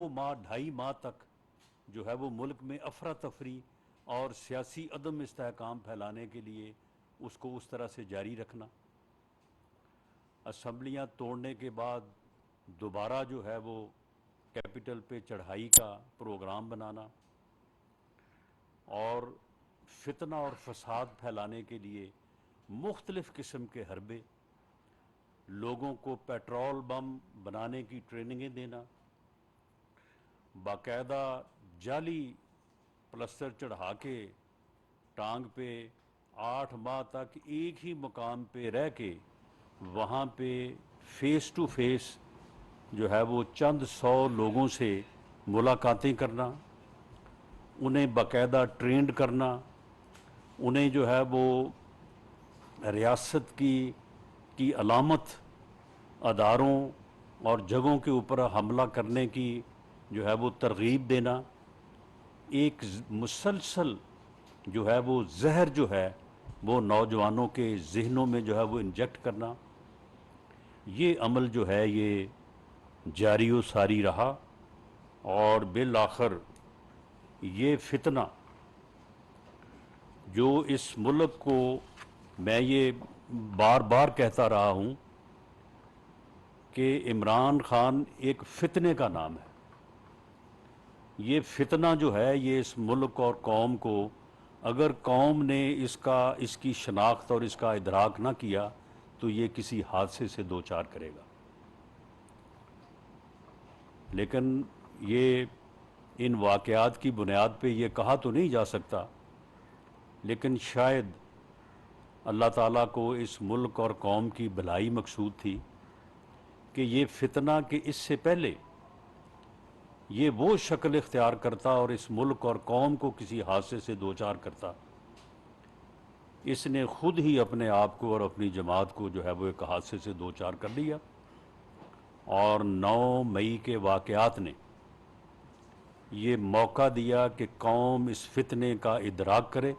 वो माह 2.5 माह तक जो है वो मुल्क में अफरा तफरी और सियासी अदम इस्तेहकाम फैलाने के लिए उसको उस तरह से जारी रखना, असम्बलियाँ तोड़ने के बाद दोबारा जो है वो कैपिटल पे चढ़ाई का प्रोग्राम बनाना और फितना और फसाद फैलाने के लिए मुख्तलिफ़ किस्म के हरबे, लोगों को पेट्रोल बम बनाने की ट्रेनिंगें देना, बाकायदा जाली प्लस्तर चढ़ा के टांग पे 8 माह तक एक ही मुकाम पे रह के वहाँ पे फेस टू फेस जो है वो चंद 100 लोगों से मुलाकातें करना, उन्हें बाकायदा ट्रेंड करना, उन्हें जो है वो रियासत की अलामत अदारों और जगहों के ऊपर हमला करने की जो है वो तरगीब देना, एक मुसलसल जो है वो जहर जो है वो नौजवानों के जहनों में जो है वो इंजेक्ट करना, ये अमल जो है ये जारी व सारी रहा। और बिल आखिर ये फितना जो इस मुल्क को, मैं ये बार बार कहता रहा हूँ कि इमरान खान एक फितने का नाम है। ये फितना जो है ये इस मुल्क और कौम को, अगर कौम ने इसकी शनाख्त और इसका इदराक ना किया तो ये किसी हादसे से दो चार करेगा। लेकिन ये इन वाक़यात की बुनियाद पे ये कहा तो नहीं जा सकता, लेकिन शायद अल्लाह ताला को इस मुल्क और कौम की भलाई मकसूद थी कि ये फितना कि इससे पहले ये वो शक्ल इख्तियार करता और इस मुल्क और कौम को किसी हादसे से दो चार करता, इसने खुद ही अपने आप को और अपनी जमात को जो है वो एक हादसे से दो चार कर लिया। और 9 मई के वाक़यात ने ये मौका दिया कि कौम इस फितने का इदराक करे,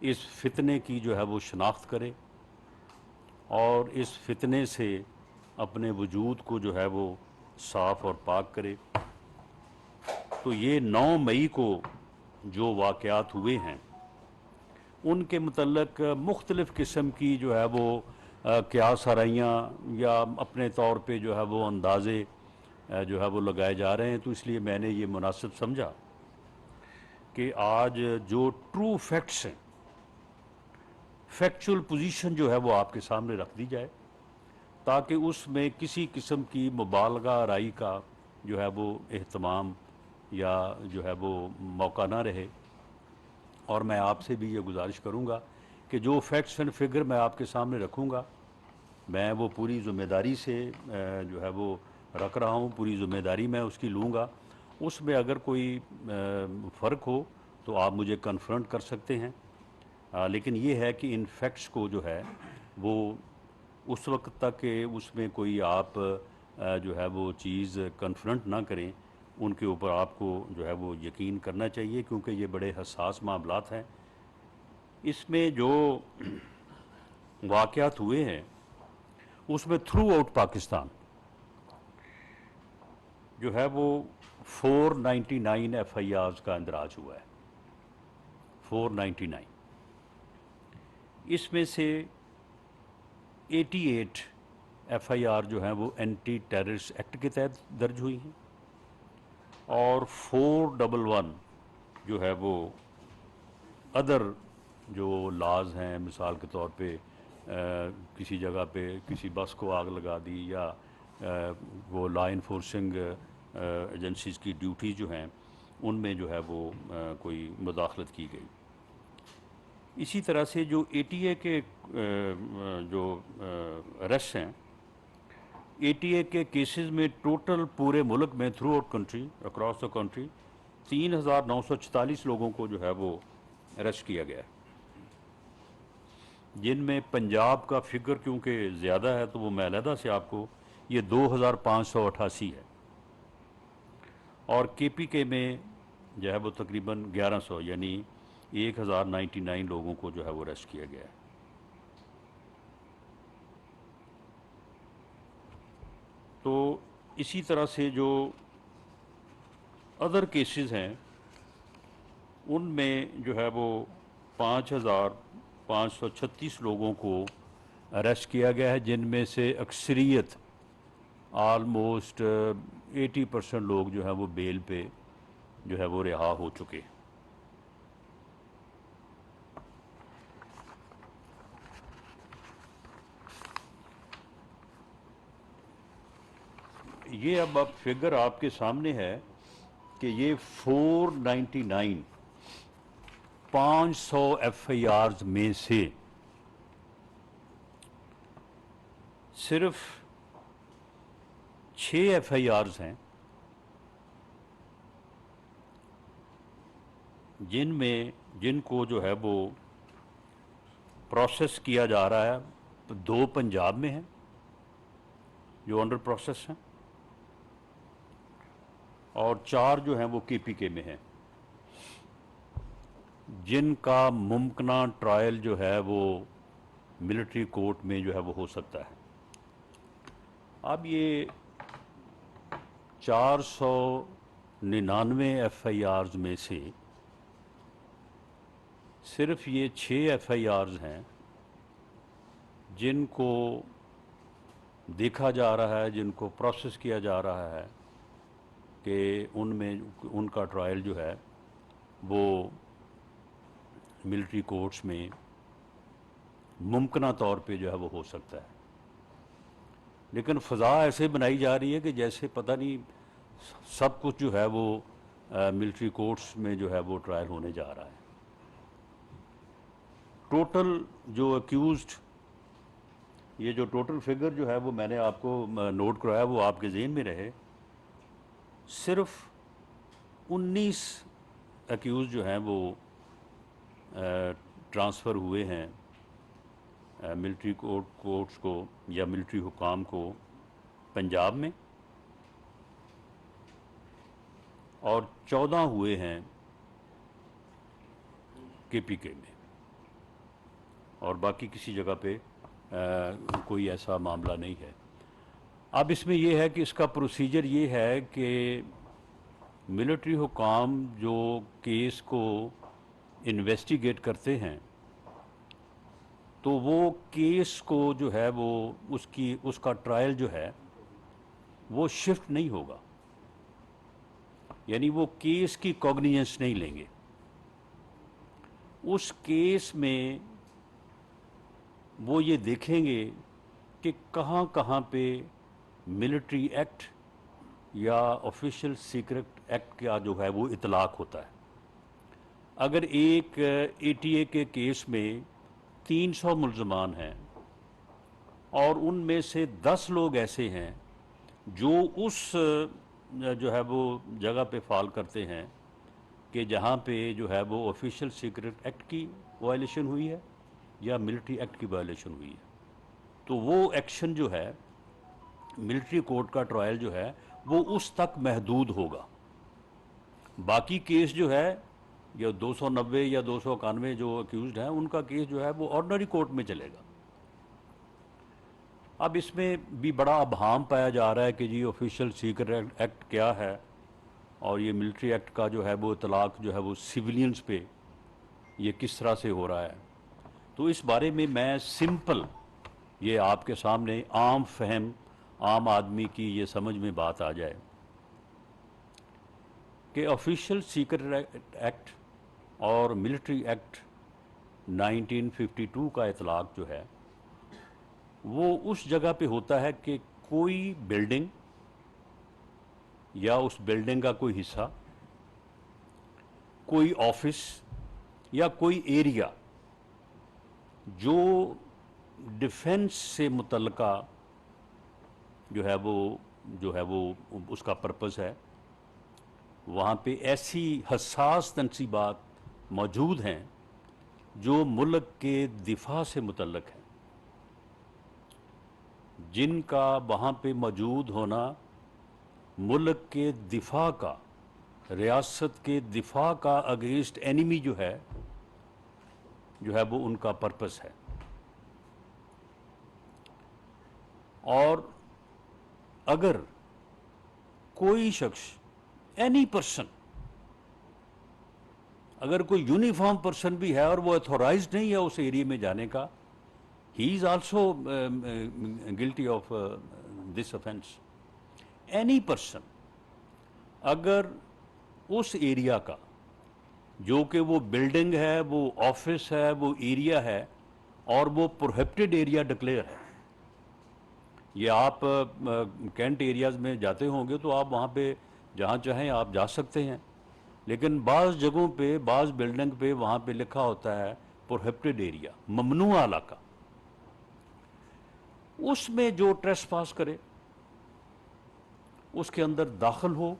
इस फितने की जो है वो शनाख्त करे और इस फितने से अपने वजूद को जो है वो साफ़ और पाक करे। तो ये 9 मई को जो वाक़यात हुए हैं उनके मतलब मुख्तलिफ़ किस्म की जो है वो क़यास आराइयाँ या अपने तौर पे जो है वो अंदाज़े जो है वो लगाए जा रहे हैं। तो इसलिए मैंने ये मुनासिब समझा कि आज जो ट्रू फैक्ट्स हैं, फैक्चुअल पोजीशन जो है वो आपके सामने रख दी जाए, ताकि उसमें किसी किस्म की मुबालगा आराई का जो है वो एहतमाम या जो है वो मौका ना रहे। और मैं आपसे भी ये गुजारिश करूँगा कि जो फैक्ट्स एंड फिगर मैं आपके सामने रखूँगा, मैं वो पूरी ज़िम्मेदारी से जो है वो रख रहा हूँ, पूरी ज़िम्मेदारी मैं उसकी लूँगा। उसमें अगर कोई फ़र्क हो तो आप मुझे कन्फ्रंट कर सकते हैं, लेकिन ये है कि इन फैक्ट्स को जो है वो उस वक्त तक उसमें कोई आप जो है वो चीज़ कन्फ्रंट ना करें, उनके ऊपर आपको जो है वो यकीन करना चाहिए, क्योंकि ये बड़े हसास मामलात हैं। इसमें जो वाक़यात हुए हैं उसमें थ्रू आउट पाकिस्तान जो है वो 499 FIRs का इंदराज हुआ है। 499, इसमें से 88 FIR जो हैं वो एंटी टेररिस्ट एक्ट के तहत दर्ज हुई हैं और 411 जो है वो अदर जो लाज हैं, मिसाल के तौर पे किसी जगह पे किसी बस को आग लगा दी या वो लॉ इन्फोर्सिंग एजेंसीज़ की ड्यूटी जो हैं उनमें जो है वो कोई मुदाखलत की गई। इसी तरह से जो ATA के जो अरेस्ट हैं, ATA के केसेस में टोटल पूरे मुल्क में through out country, across the country 3944 लोगों को जो है वो अरेस्ट किया गया है, जिनमें पंजाब का फिगर क्योंकि ज़्यादा है तो वो मैं अलहदा से आपको, ये 2588 है और KPK में जो है वो तकरीबन 1100 यानी 1099 लोगों को जो है वो अरेस्ट किया गया है। तो इसी तरह से जो अदर केसेस हैं, उनमें जो है वो 5,536 लोगों को अरेस्ट किया गया है, जिनमें से अक्सरियत आलमोस्ट 80% लोग जो है वो बेल पे जो है वो रिहा हो चुके। ये अब फिगर आपके सामने है कि ये 499 500 FIRs में से सिर्फ 6 FIRs हैं जिनको जो है वो प्रोसेस किया जा रहा है। तो 2 पंजाब में हैं जो अंडर प्रोसेस हैं, और 4 जो हैं वो KPK में हैं, जिनका मुमकिना ट्रायल जो है वो मिलिट्री कोर्ट में जो है वो हो सकता है। अब ये 499 FIRs में से सिर्फ ये 6 FIRs हैं जिनको देखा जा रहा है, जिनको प्रोसेस किया जा रहा है कि उनमें उनका ट्रायल जो है वो मिलिट्री कोर्ट्स में मुमकिना तौर पे जो है वो हो सकता है। लेकिन फ़ज़ा ऐसे बनाई जा रही है कि जैसे पता नहीं सब कुछ जो है वो मिलिट्री कोर्ट्स में जो है वो ट्रायल होने जा रहा है। टोटल जो अक्यूज़्ड, ये जो टोटल फिगर जो है वो मैंने आपको नोट कराया वो आपके ज़हन में रहे, सिर्फ 19 अक्यूज़ जो हैं वो ट्रांसफ़र हुए हैं मिलिट्री कोर्ट्स को या मिलिट्री हुकाम को पंजाब में, और 14 हुए हैं KPK में, और बाकी किसी जगह पे कोई ऐसा मामला नहीं है। अब इसमें यह है कि इसका प्रोसीजर ये है कि मिलिट्री हुकाम जो केस को इन्वेस्टिगेट करते हैं तो वो केस को जो है वो उसका ट्रायल जो है वो शिफ्ट नहीं होगा, यानी वो केस की कॉग्निजेंस नहीं लेंगे। उस केस में वो ये देखेंगे कि कहाँ कहाँ पे मिलिट्री एक्ट या ऑफिशियल सीक्रेट एक्ट का जो है वो इतलाक होता है। अगर एक ATA के केस में 300 मुल्ज़मान हैं और उनमें से 10 लोग ऐसे हैं जो उस जो है वो जगह पे फॉल करते हैं कि जहाँ पे जो है वो ऑफिशियल सीक्रेट एक्ट की वायलेशन हुई है या मिलिट्री एक्ट की वायलेशन हुई है, तो वो एक्शन जो है मिलिट्री कोर्ट का ट्रायल जो है वो उस तक महदूद होगा। बाकी केस जो है या 290 या 291 जो अक्यूज्ड हैं उनका केस जो है वो ऑर्डिनरी कोर्ट में चलेगा। अब इसमें भी बड़ा अभाम पाया जा रहा है कि जी ऑफिशियल सीक्रेट एक्ट क्या है और ये मिलिट्री एक्ट का जो है वो इतलाक जो है वो सिविलियंस पे ये किस तरह से हो रहा है। तो इस बारे में मैं सिंपल ये आपके सामने आम फहम आम आदमी की ये समझ में बात आ जाए कि ऑफिशियल सीक्रेट एक्ट और मिलिट्री एक्ट 1952 का इतलाक जो है वो उस जगह पे होता है कि कोई बिल्डिंग या उस बिल्डिंग का कोई हिस्सा, कोई ऑफिस या कोई एरिया जो डिफेंस से मुतल्लिका जो है वो उसका पर्पस है, वहाँ पे ऐसी हसास तनसीबात मौजूद हैं जो मुल्क के दिफा से मुतल्लिक हैं, जिनका वहाँ पे मौजूद होना मुल्क के दिफा का, रियासत के दिफा का अगेंस्ट एनिमी जो है वो उनका पर्पस है। और अगर कोई शख्स एनी पर्सन, अगर कोई यूनिफॉर्म पर्सन भी है और वो अथोराइज्ड नहीं है उस एरिया में जाने का, he is also guilty of this offence. Any person अगर उस एरिया का, जो कि वो बिल्डिंग है, वो ऑफिस है, वो एरिया है, और वो प्रोहिबिटेड एरिया डिक्लेयर है, ये आप कैंट एरियाज में जाते होंगे तो आप वहाँ पे जहाँ चाहें आप जा सकते हैं, लेकिन बाज़ जगहों पे, बाज़ बिल्डिंग पे वहाँ पे लिखा होता है प्रोहिबिटेड एरिया, ममनुआ इलाका। उसमें जो ट्रेसपास करे, उसके अंदर दाखिल हो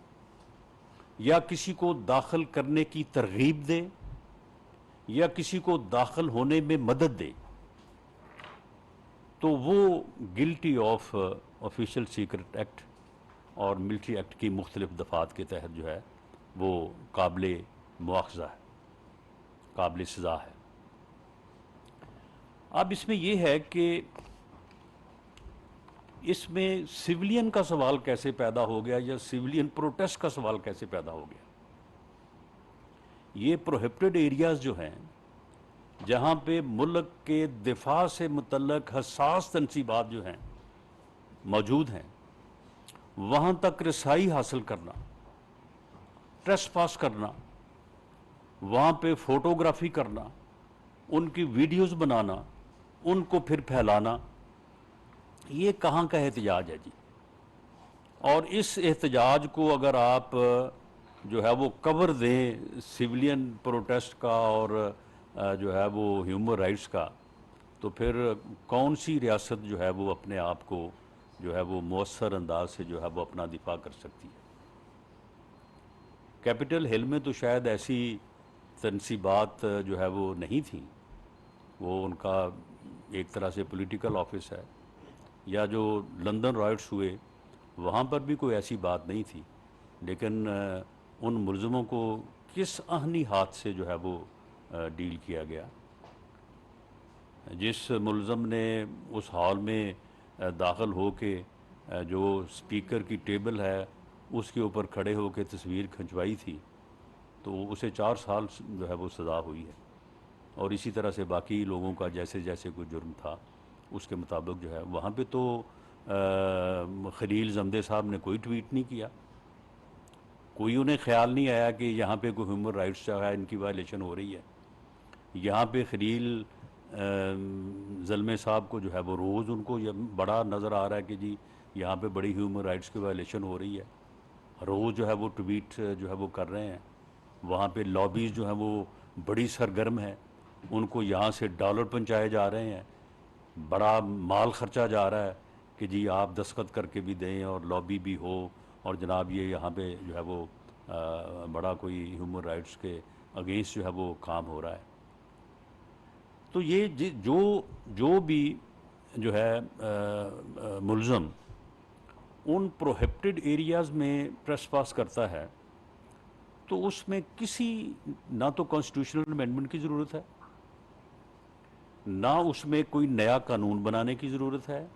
या किसी को दाखिल करने की तरगीब दे या किसी को दाखिल होने में मदद दे, तो वो guilty of official secret act और मिलिट्री एक्ट की मुख्तलिफ दफ़ात के तहत जो है वो काबिल मुआखज़ा है, काबिल सज़ा है। अब इसमें यह है कि इसमें सिविलियन का सवाल कैसे पैदा हो गया या सिविलियन प्रोटेस्ट का सवाल कैसे पैदा हो गया। ये प्रोहिबिटेड एरियाज जो हैं, जहाँ पे मुल्क के दिफा से मुतल्लक हसास तनसीबात जो हैं मौजूद हैं, वहाँ तक रसाई हासिल करना, ट्रेसपास करना, वहाँ पे फोटोग्राफी करना, उनकी वीडियोस बनाना, उनको फिर फैलाना, ये कहाँ का एहतजाज है जी। और इस एहतजाज को अगर आप जो है वो कवर दें सिविलियन प्रोटेस्ट का और जो है वो ह्यूमन राइट्स का, तो फिर कौन सी रियासत जो है वो अपने आप को जो है वो मौसर अंदाज से जो है वो अपना दिफा कर सकती है। कैपिटल हिल में तो शायद ऐसी तनसीबात जो है वो नहीं थी, वो उनका एक तरह से पॉलिटिकल ऑफिस है, या जो लंदन राइट्स हुए वहाँ पर भी कोई ऐसी बात नहीं थी, लेकिन उन मुलज़मों को किस आहनी हाथ से जो है वो डील किया गया। जिस मुलज़म ने उस हॉल में दाखिल हो के जो स्पीकर की टेबल है उसके ऊपर खड़े हो के तस्वीर खिंचवाई थी, तो उसे 4 साल जो है वो सज़ा हुई है। और इसी तरह से बाकी लोगों का जैसे जैसे कोई जुर्म था उसके मुताबिक जो है, वहाँ पे तो खलील जमदे साहब ने कोई ट्वीट नहीं किया, कोई उन्हें ख्याल नहीं आया कि यहाँ पे कोई ह्यूमन राइट्स जो है इनकी वायलेशन हो रही है। यहाँ पे खलील ज़ल्मे साहब को जो है वो रोज़ उनको ये बड़ा नज़र आ रहा है कि जी यहाँ पे बड़ी ह्यूमन राइट्स की वायलेशन हो रही है, रोज़ जो है वो ट्वीट जो है वो कर रहे हैं। वहाँ पे लॉबीज़ जो हैं वो बड़ी सरगर्म है, उनको यहाँ से डॉलर पहुँचाए जा रहे हैं, बड़ा माल खर्चा जा रहा है कि जी आप दस्तखत करके भी दें और लॉबी भी हो, और जनाब ये यहाँ पे जो है वो बड़ा कोई ह्यूमन राइट्स के अगेंस्ट जो है वो काम हो रहा है। तो ये जो जो भी जो है मुलज़म उन प्रोहिबिटेड एरियाज़ में ट्रेसपास करता है, तो उसमें किसी ना तो कॉन्स्टिट्यूशनल अमेंडमेंट की ज़रूरत है, ना उसमें कोई नया कानून बनाने की ज़रूरत है,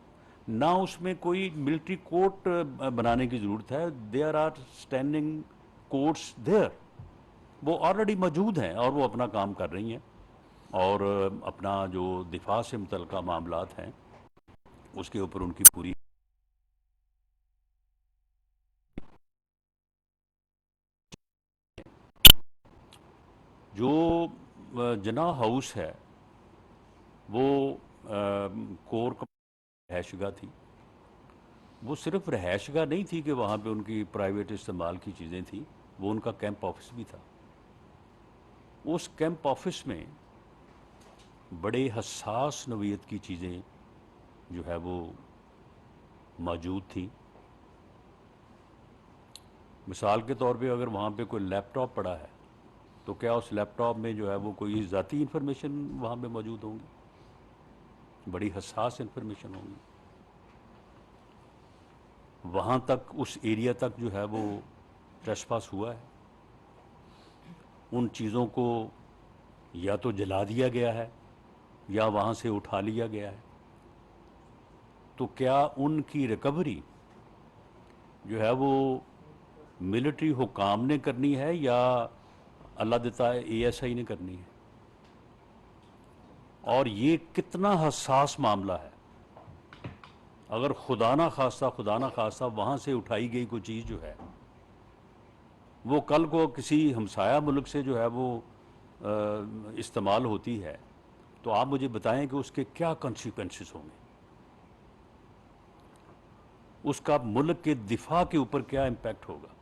ना उसमें कोई मिलिट्री कोर्ट बनाने की ज़रूरत है। There are standing courts there, वो ऑलरेडी मौजूद हैं और वो अपना काम कर रही हैं, और अपना जो दिफा से मुतल्लिक़ मामलात हैं उसके ऊपर उनकी पूरी जो जना हाउस है वो कोर रहायशगाह थी। वो सिर्फ रहायशगाह नहीं थी कि वहाँ पे उनकी प्राइवेट इस्तेमाल की चीज़ें थी, वो उनका कैंप ऑफिस भी था। उस कैंप ऑफिस में बड़े हसास नौइयत की चीज़ें जो है वो मौजूद थी। मिसाल के तौर पे अगर वहाँ पे कोई लैपटॉप पड़ा है, तो क्या उस लैपटॉप में जो है वो कोई ज़ाती इन्फॉर्मेशन वहाँ पे मौजूद होंगी? बड़ी हसास इन्फॉर्मेशन होंगी। वहाँ तक, उस एरिया तक जो है वो ट्रेसपास हुआ है। उन चीज़ों को या तो जला दिया गया है या वहाँ से उठा लिया गया है। तो क्या उनकी रिकवरी जो है वो मिलिट्री हुकाम ने करनी है या अल्लाह देता है ASI ने करनी है? और ये कितना हसास मामला है। अगर खुदा ना खास्ता वहाँ से उठाई गई कोई चीज़ जो है वो कल को किसी हमसाया मुल्क से जो है वो इस्तेमाल होती है, तो आप मुझे बताएं कि उसके क्या कॉन्सिक्वेंसेस होंगे, उसका मुल्क के दिफा के ऊपर क्या इम्पैक्ट होगा।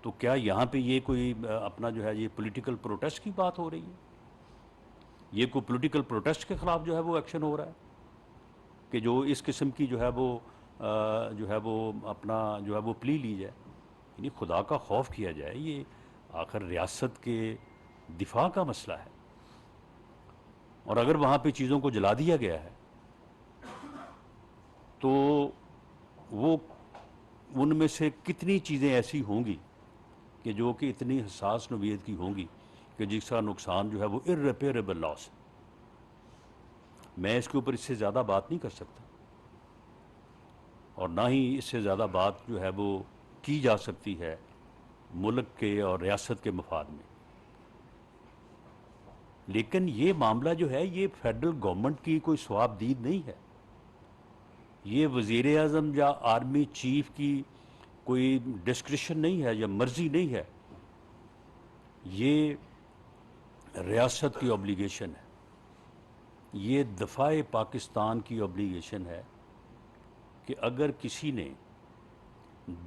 तो क्या यहाँ पे ये कोई अपना जो है ये पॉलिटिकल प्रोटेस्ट की बात हो रही है? ये कोई पॉलिटिकल प्रोटेस्ट के ख़िलाफ़ जो है वो एक्शन हो रहा है कि जो इस किस्म की जो है वो अपना जो है वो प्ली ली जाए? यानी खुदा का खौफ किया जाए। ये आखिर रियासत के दिफा का मसला है, और अगर वहाँ पे चीज़ों को जला दिया गया है तो वो उनमें से कितनी चीज़ें ऐसी होंगी कि जो कि इतनी हसास नोयत की होंगी कि जिसका नुकसान जो है वो इर्रेपेरेबल लॉस है। मैं इसके ऊपर इससे ज़्यादा बात नहीं कर सकता, और ना ही इससे ज़्यादा बात जो है वो की जा सकती है मुल्क के और रियासत के मफाद में। लेकिन ये मामला जो है ये फेडरल गवर्नमेंट की कोई स्वाबदीद नहीं है। ये वज़ीर आज़म या आर्मी चीफ की कोई डिस्क्रिशन नहीं है या मर्जी नहीं है। ये रियासत की ऑब्लिगेशन है, ये दफ़ाए पाकिस्तान की ऑब्लिगेशन है कि अगर किसी ने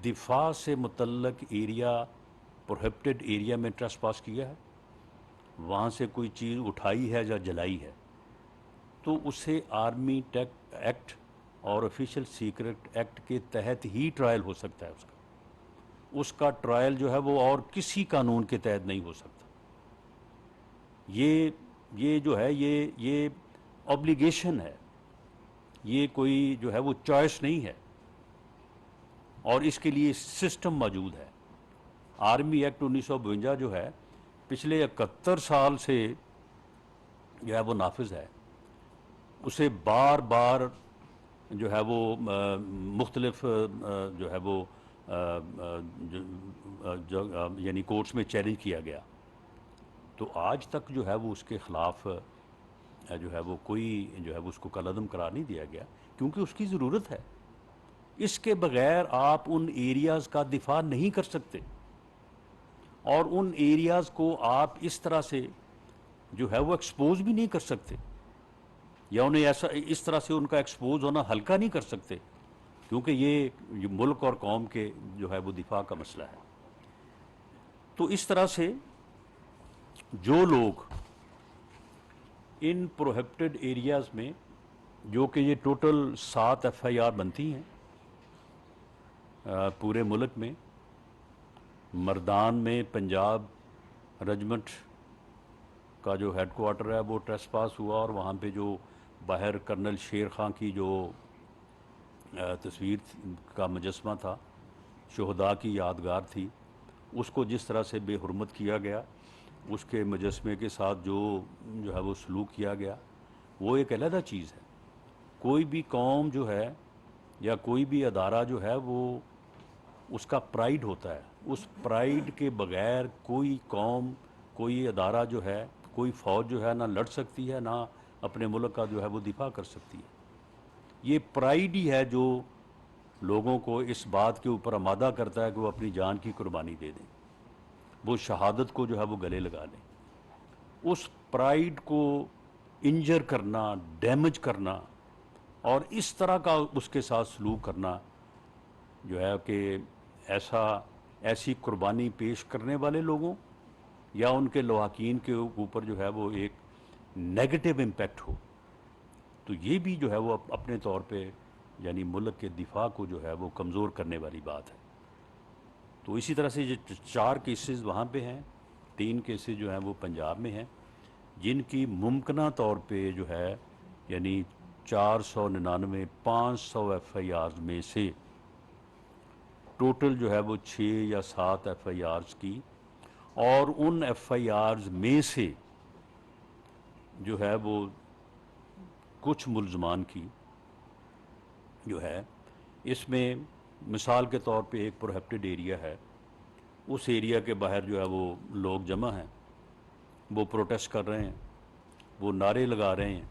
दिफा से मुतल्लक एरिया, प्रोहिबिटेड एरिया में ट्रेसपास किया है, वहाँ से कोई चीज़ उठाई है या जलाई है, तो उसे आर्मी टैक एक्ट और ऑफिशियल सीक्रेट एक्ट के तहत ही ट्रायल हो सकता है। उसका ट्रायल जो है वो और किसी कानून के तहत नहीं हो सकता। ये जो है ये ऑब्लिगेशन है, ये कोई जो है वो चॉइस नहीं है, और इसके लिए सिस्टम मौजूद है। आर्मी एक्ट 1952 जो है पिछले 71 साल से जो है वो नाफिज है। उसे बार बार जो है वो मुख्तलिफ जो है वो यानी कोर्ट्स में चैलेंज किया गया, तो आज तक जो है वो उसके ख़िलाफ़ जो है वो कोई जो है वो उसको कलअदम करार नहीं दिया गया, क्योंकि उसकी ज़रूरत है। इसके बगैर आप उन एरियाज़ का दिफा नहीं कर सकते, और उन एरियाज़ को आप इस तरह से जो है वो एक्सपोज भी नहीं कर सकते, या उन्हें ऐसा इस तरह से उनका एक्सपोज होना हल्का नहीं कर सकते, क्योंकि ये मुल्क और कौम के जो है वो दिफा का मसला है। तो इस तरह से जो लोग इन प्रोहिबिटेड एरियाज़ में, जो कि ये टोटल 7 FIR बनती हैं पूरे मुल्क में, मर्दान में पंजाब रेजिमेंट का जो हेडक्वार्टर है वो ट्रेसपास हुआ, और वहाँ पे जो बाहर कर्नल शेर खां की जो तस्वीर का मुजस्मा था, शहदा की यादगार थी, उसको जिस तरह से बेहुरमत किया गया, उसके मुजस्मे के साथ जो है वो सलूक किया गया, वो एक अलग चीज़ है। कोई भी कौम जो है या कोई भी अदारा जो है वो उसका प्राइड होता है। उस प्राइड के बग़ैर कोई कौम, कोई अदारा जो है, कोई फ़ौज जो है ना लड़ सकती है, ना अपने मुल्क का जो है वो दिफा कर सकती है। ये प्राइड ही है जो लोगों को इस बात के ऊपर आमादा करता है कि वो अपनी जान की कुर्बानी दे दें, वो शहादत को जो है वो गले लगा लें। उस प्राइड को इंजर करना, डैमेज करना और इस तरह का उसके साथ सलूक करना जो है कि ऐसी कुर्बानी पेश करने वाले लोगों या उनके लवाकीन के ऊपर जो है वो एक नेगेटिव इम्पैक्ट हो, तो ये भी जो है वो अपने तौर पे यानी मुल्क के दिफा को जो है वो कमज़ोर करने वाली बात है। तो इसी तरह से 4 केसेस वहाँ पे हैं, 3 केसेस जो हैं वो पंजाब में हैं, जिनकी मुमकिना तौर पे जो है यानी 499 500 FIRs में से टोटल जो है वो 6 या 7 FIRs की, और उन FIRs में से जो है वो कुछ मुल्ज़मान की जो है इसमें मिसाल के तौर पे एक प्रोहिबिटेड एरिया है, उस एरिया के बाहर जो है वो लोग जमा हैं, वो प्रोटेस्ट कर रहे हैं, वो नारे लगा रहे हैं,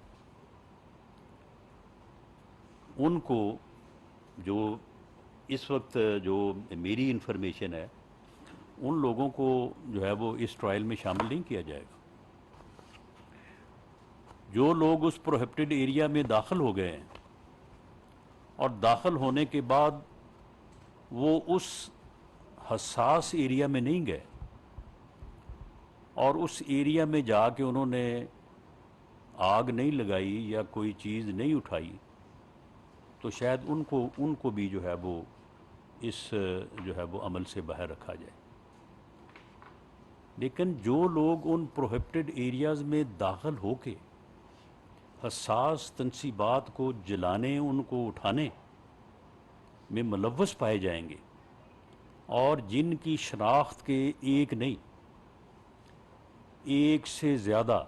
उनको जो इस वक्त जो मेरी इन्फॉर्मेशन है, उन लोगों को जो है वो इस ट्रायल में शामिल नहीं किया जाएगा। जो लोग उस प्रोहिबिटेड एरिया में दाखिल हो गए हैं और दाखिल होने के बाद वो उस हसास एरिया में नहीं गए और उस एरिया में जाके उन्होंने आग नहीं लगाई या कोई चीज़ नहीं उठाई, तो शायद उनको भी जो है वो इस जो है वो अमल से बाहर रखा जाए। लेकिन जो लोग उन प्रोहिबिटेड एरियाज़ में दाखिल होके हसास तनसीबात को जलाने, उनको उठाने में मुलव्वस पाए जाएंगे और जिनकी शनाख्त के एक नहीं, एक से ज़्यादा,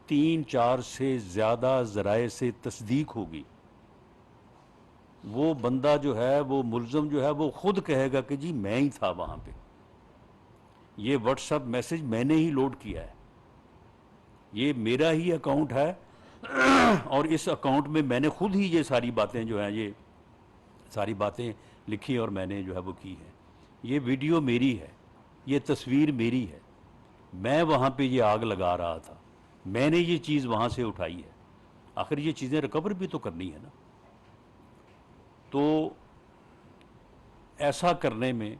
3-4 से ज़्यादा ज़राए से तस्दीक होगी, वो बंदा जो है, वो मुल्ज़म जो है, वो खुद कहेगा कि जी मैं ही था वहाँ पे, ये व्हाट्सएप मैसेज मैंने ही लोड किया है, ये मेरा ही अकाउंट है और इस अकाउंट में मैंने खुद ही ये सारी बातें जो हैं, ये सारी बातें लिखी और मैंने जो है वो की है, ये वीडियो मेरी है, ये तस्वीर मेरी है, मैं वहाँ पे ये आग लगा रहा था, मैंने ये चीज़ वहाँ से उठाई है। आखिर ये चीज़ें रिकवर भी तो करनी है ना। तो ऐसा करने में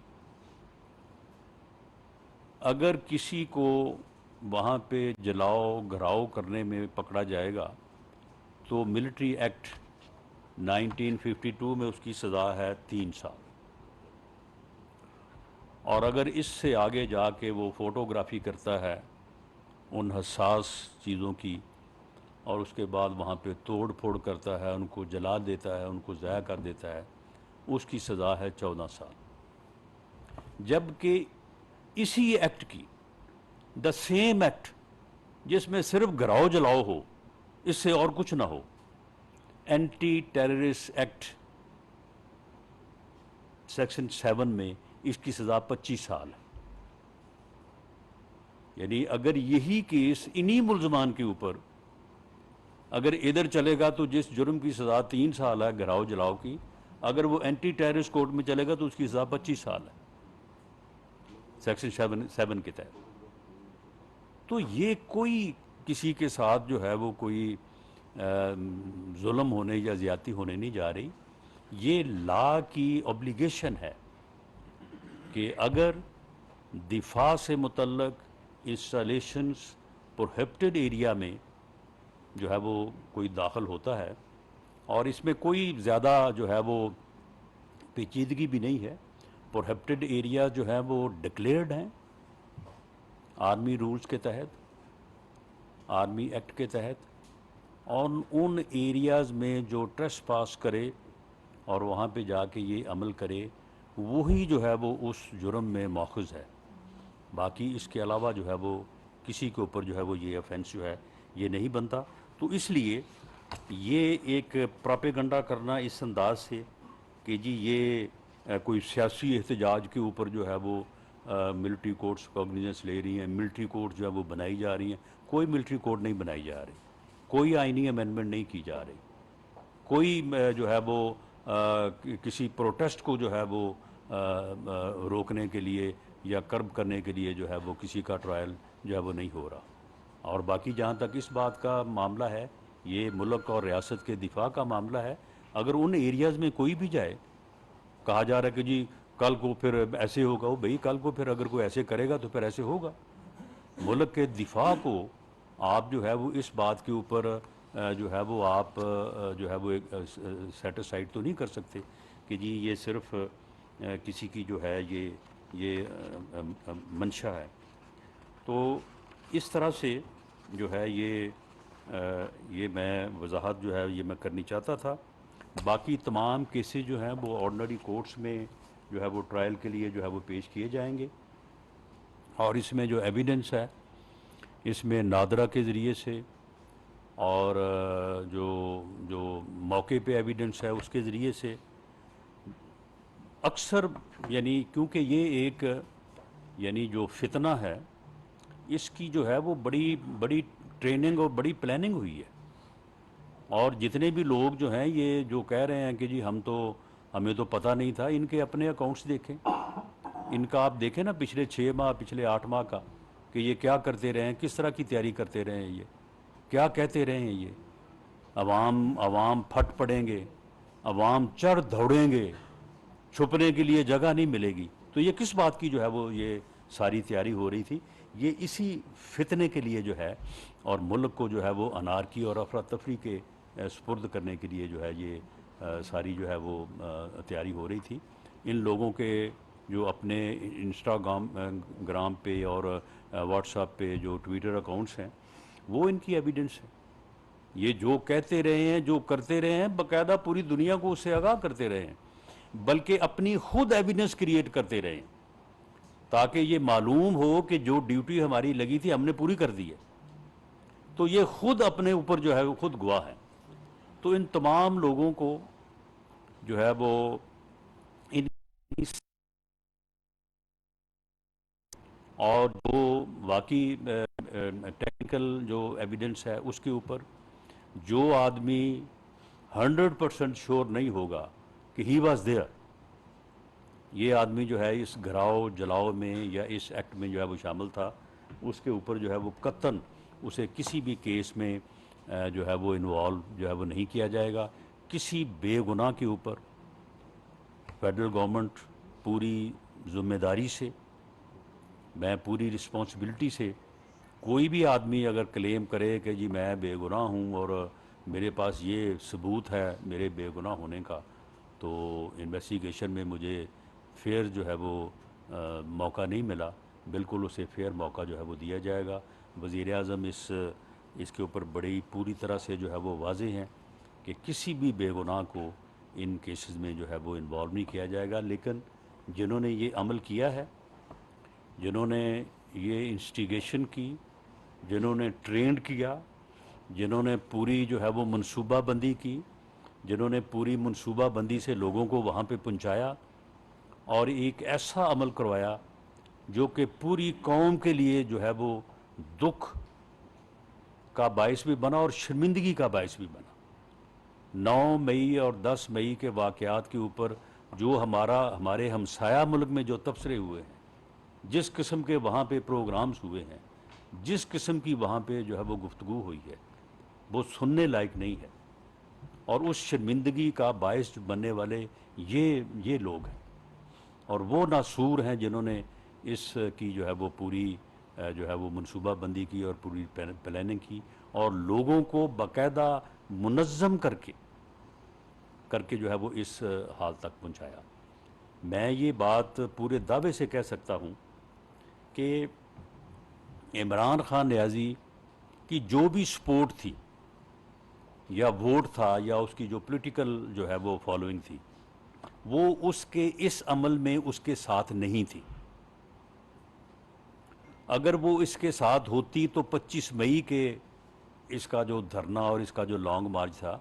अगर किसी को वहाँ पे जलाओ घराओ करने में पकड़ा जाएगा तो मिलिट्री एक्ट 1952 में उसकी सज़ा है 3 साल। और अगर इससे आगे जाके वो फ़ोटोग्राफी करता है उन हसास चीज़ों की और उसके बाद वहाँ पे तोड़ फोड़ करता है, उनको जला देता है, उनको ज़ाया कर देता है, उसकी सज़ा है 14 साल। जबकि इसी एक्ट की, द सेम एक्ट जिसमें सिर्फ घराओ जलाओ हो, इससे और कुछ ना हो, एंटी टेररिस्ट एक्ट सेक्शन 7 में इसकी सज़ा 25 साल है। यानी अगर यही केस इन्हीं मुल्ज़मान के ऊपर अगर इधर चलेगा तो जिस जुर्म की सज़ा 3 साल है घराओ जलाओ की, अगर वो एंटी टेररिस्ट कोर्ट में चलेगा तो उसकी सज़ा 25 साल है सेक्शन 7 के तहत। तो ये कोई किसी के साथ जो है वो कोई जुल्म होने या ज़्यादती होने नहीं जा रही। ये लॉ की ऑब्लिगेशन है कि अगर दिफा से मुतल्लक इंस्टॉलेशंस प्रोहिबिटेड एरिया में जो है वो कोई दाखिल होता है और इसमें कोई ज़्यादा जो है वो पेचीदगी भी नहीं है, प्रोहिबिटेड एरिया जो है वो डिक्लेयर्ड हैं आर्मी रूल्स के तहत, आर्मी एक्ट के तहत, और उन एरियाज़ में जो ट्रेसपास करे और वहाँ पे जाके ये अमल करे, वही जो है वो उस जुर्म में मौखुज़ है। बाकी इसके अलावा जो है वो किसी के ऊपर जो है वो ये ऑफेंस जो है ये नहीं बनता। तो इसलिए ये एक प्रोपेगेंडा करना इस अंदाज से कि जी ये कोई सियासी एहतजाज के ऊपर जो है वो मिलिट्री कोर्ट्स कॉग्निजेंस ले रही हैं, मिलिट्री कोर्ट जो है वो बनाई जा रही हैं, कोई मिलिट्री कोर्ट नहीं बनाई जा रही, कोई आइनी अमेंडमेंट नहीं की जा रही, कोई जो है वो किसी प्रोटेस्ट को जो है वो रोकने के लिए या कर्ब करने के लिए जो है वो किसी का ट्रायल जो है वो नहीं हो रहा। और बाकी जहाँ तक इस बात का मामला है, ये मुल्क और रियासत के दिफा का मामला है। अगर उन एरियाज़ में कोई भी जाए, कहा जा रहा है कि जी कल को फिर ऐसे होगा, वो भाई कल को फिर अगर कोई ऐसे करेगा तो फिर ऐसे होगा। मुल्क के दिफा को आप जो है वो इस बात के ऊपर जो है वो आप जो है वो एक सेटिस्फाइड तो नहीं कर सकते कि जी ये सिर्फ किसी की जो है ये मंशा है। तो इस तरह से जो है ये मैं वजाहत जो है ये मैं करनी चाहता था। बाकी तमाम केसेस जो हैं वो ऑर्डिनरी कोर्ट्स में जो है वो ट्रायल के लिए जो है वो पेश किए जाएंगे और इसमें जो एविडेंस है इसमें नादरा के ज़रिए से और जो जो मौके पे एविडेंस है उसके ज़रिए से अक्सर यानी क्योंकि ये एक यानी जो फितना है इसकी जो है वो बड़ी बड़ी ट्रेनिंग और बड़ी प्लानिंग हुई है। और जितने भी लोग जो हैं ये जो कह रहे हैं कि जी हमें तो पता नहीं था, इनके अपने अकाउंट्स देखें, इनका आप देखें ना पिछले 6 माह पिछले 8 माह का, कि ये क्या करते रहे हैं, किस तरह की तैयारी करते रहे हैं, ये क्या कहते रहे हैं, ये अवाम अवाम फट पड़ेंगे, अवाम चढ़ दौड़ेंगे, छुपने के लिए जगह नहीं मिलेगी। तो ये किस बात की जो है वो ये सारी तैयारी हो रही थी, ये इसी फितने के लिए जो है, और मुल्क को जो है वो अनारकी और अफरा तफरी के सुपुर्द करने के लिए जो है ये सारी जो है वो तैयारी हो रही थी। इन लोगों के जो अपने इंस्टाग्राम ग्राम पे और व्हाट्सएप पे जो ट्विटर अकाउंट्स हैं वो इनकी एविडेंस है। ये जो कहते रहे हैं, जो करते रहे हैं, बाकायदा पूरी दुनिया को उससे आगाह करते रहे हैं, बल्कि अपनी खुद एविडेंस क्रिएट करते रहे हैं, ताकि ये मालूम हो कि जो ड्यूटी हमारी लगी थी हमने पूरी कर दी है। तो ये खुद अपने ऊपर जो है वो खुद गवाह है। तो इन तमाम लोगों को जो है वो इन और जो वाकई टेक्निकल जो एविडेंस है उसके ऊपर जो आदमी 100% श्योर नहीं होगा कि ही वॉज देयर, ये आदमी जो है इस घराव जलाओ में या इस एक्ट में जो है वो शामिल था, उसके ऊपर जो है वो कतन उसे किसी भी केस में जो है वो इन्वॉल्व जो है वो नहीं किया जाएगा। किसी बेगुनाह के ऊपर फेडरल गवर्नमेंट पूरी जिम्मेदारी से, मैं पूरी रिस्पॉन्सिबिलिटी से, कोई भी आदमी अगर क्लेम करे कि जी मैं बेगुनाह हूँ और मेरे पास ये सबूत है मेरे बेगुनाह होने का, तो इन्वेस्टिगेशन में मुझे फेयर जो है वो मौका नहीं मिला, बिल्कुल उसे फेयर मौका जो है वो दिया जाएगा। वज़ीर आज़म इसके ऊपर बड़ी पूरी तरह से जो है वो वाज़े हैं कि किसी भी बेगुनाह को इन केसेस में जो है वो इन्वॉल्व नहीं किया जाएगा। लेकिन जिन्होंने ये अमल किया है, जिन्होंने ये इंस्टिगेशन की, जिन्होंने ट्रेंड किया, जिन्होंने पूरी जो है वो मनसूबाबंदी की, जिन्होंने पूरी मनसूबाबंदी से लोगों को वहाँ पे पहुँचाया और एक ऐसा अमल करवाया जो कि पूरी कौम के लिए जो है वो दुख का बायस भी बना और शर्मिंदगी का बायस भी बना। 9 मई और 10 मई के वाक़यात के ऊपर जो हमारे हमसाया मुल्क में जो तबसरे हुए हैं, जिस किस्म के वहाँ पे प्रोग्राम्स हुए हैं, जिस किस्म की वहाँ पे जो है वो गुफ्तगू हुई है, वो सुनने लायक नहीं है। और उस शर्मिंदगी का बायस बनने वाले ये लोग हैं, और वो नासूर हैं जिन्होंने इस की जो है वो पूरी जो है वो मनसूबाबंदी की और पूरी प्लानिंग की और लोगों को बाकायदा मुनज़्ज़म करके जो है वो इस हाल तक पहुंचाया। मैं ये बात पूरे दावे से कह सकता हूँ कि इमरान खान नियाज़ी की जो भी सपोर्ट थी या वोट था या उसकी जो पॉलिटिकल जो है वो फॉलोइंग थी, वो उसके इस अमल में उसके साथ नहीं थी। अगर वो इसके साथ होती तो 25 मई के इसका जो धरना और इसका जो लॉन्ग मार्च था,